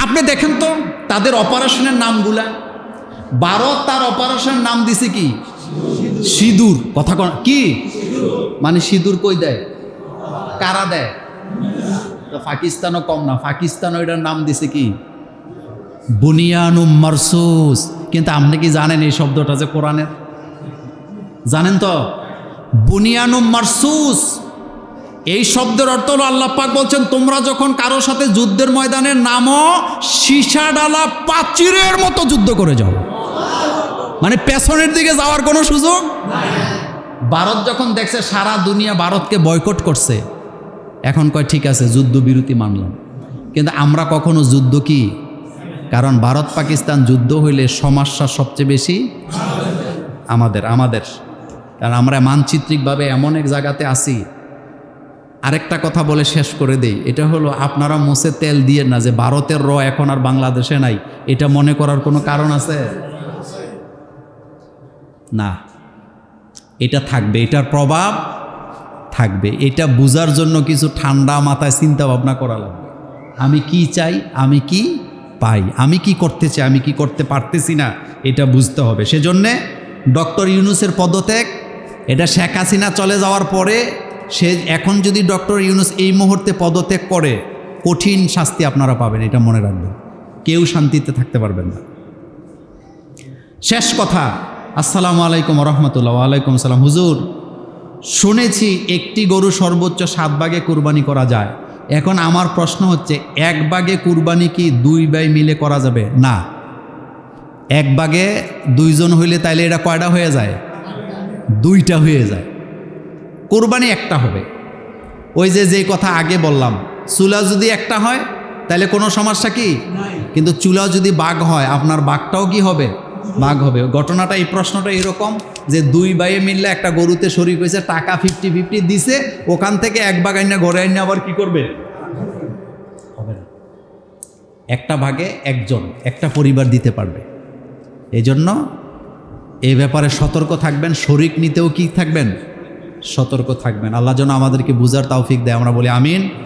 আপনি দেখেন তো তাদের অপারেশনের নামগুলা। ভারত তার অপারেশনের নাম দিছে কি? সিঁদুর। কথা কন কি? মানে সিঁদুর কই দেয়? কারা দেয়? তো পাকিস্তানও কম না, পাকিস্তানও এটার নাম দিছে কি? বুনিয়ানুম মারসুস। কিন্তু আপনি কি জানেন এই শব্দটা যে কোরআনের? জানেন তো? বুনিয়ানুম মারসুস এই শব্দের অর্থ হলো, আল্লাহ পাক বলছেন তোমরা যখন কারোর সাথে যুদ্ধের ময়দানে নামো, সীসা ডালা প্রাচীরের মতো যুদ্ধ করে যাও, মানে পেছনের দিকে যাওয়ার কোনো সুযোগ। ভারত যখন দেখছে সারা দুনিয়া ভারতকে বয়কট করছে, এখন কয় ঠিক আছে যুদ্ধবিরতি মানলাম। কিন্তু আমরা কখনো যুদ্ধ কি? কারণ ভারত পাকিস্তান যুদ্ধ হইলে সমস্যা সবচেয়ে বেশি আমাদের। কারণ আমরা মানচিত্রিকভাবে এমন এক জায়গাতে আছি। আরেকটা কথা বলে শেষ করে দেই, এটা হলো আপনারা মুছে তেল দিয়ে না যে ভারতের এখন আর বাংলাদেশে নাই, এটা মনে করার কোনো কারণ আছে না। এটা থাকবে, এটার প্রভাব থাকবে। এটা বুঝার জন্য কিছু ঠান্ডা মাথায় চিন্তা ভাবনা করা লাগবে। আমি কি চাই, আমি কি পাই, আমি কি করতে চাই, আমি কি করতে পারতেছি না, এটা বুঝতে হবে। সেজন্যে ডক্টর ইউনূসের পদত্যাগ, এটা শেখ হাসিনা চলে যাওয়ার পরে সে এখন যদি ডক্টর ইউনূস এই মুহূর্তে পদত্যাগ করে, কঠিন শাস্তি আপনারা পাবেন, এটা মনে রাখবেন। কেউ শান্তিতে থাকতে পারবেন না। শেষ কথা, আসসালামু আলাইকুম রহমতুল্লাহ। ওয়ালাইকুম সালাম। হুজুর, শুনেছি একটি গরু সর্বোচ্চ 7 ভাগে কুরবানি করা যায়। এখন আমার প্রশ্ন হচ্ছে, 1 ভাগে কুরবানি কি 2 ভাই মিলে করা যাবে? না, 1 ভাগে 2 জন হইলে তাইলে এটা কয়টা হয়ে যায়? 2টা হয়ে যায়। কুরবানি একটা হবে। ওই যে কথা আগে বললাম, চুলা যদি একটা হয় তাহলে কোনো সমস্যা কি? কিন্তু চুলা যদি বাঘ হয়, আপনার বাঘটাও কি হবে? বাঘ হবে। ঘটনাটা, এই প্রশ্নটা এরকম যে 2 ভাইয়ে মিললে একটা গরুতে শরিক হয়েছে, টাকা 50-50 দিছে, ওখান থেকে 1 ভাগ আইনা ঘরে আইনা আবার কি করবে? হবে না। একটা ভাগে একজন, একটা পরিবার দিতে পারবে। এই জন্য এই ব্যাপারে সতর্ক থাকবেন। শরিক নিতেও কি থাকবেন? সতর্ক থাকবেন। আল্লাহ যেন আমাদেরকে বুঝার তৌফিক দেয়। আমরা বলি আমিন।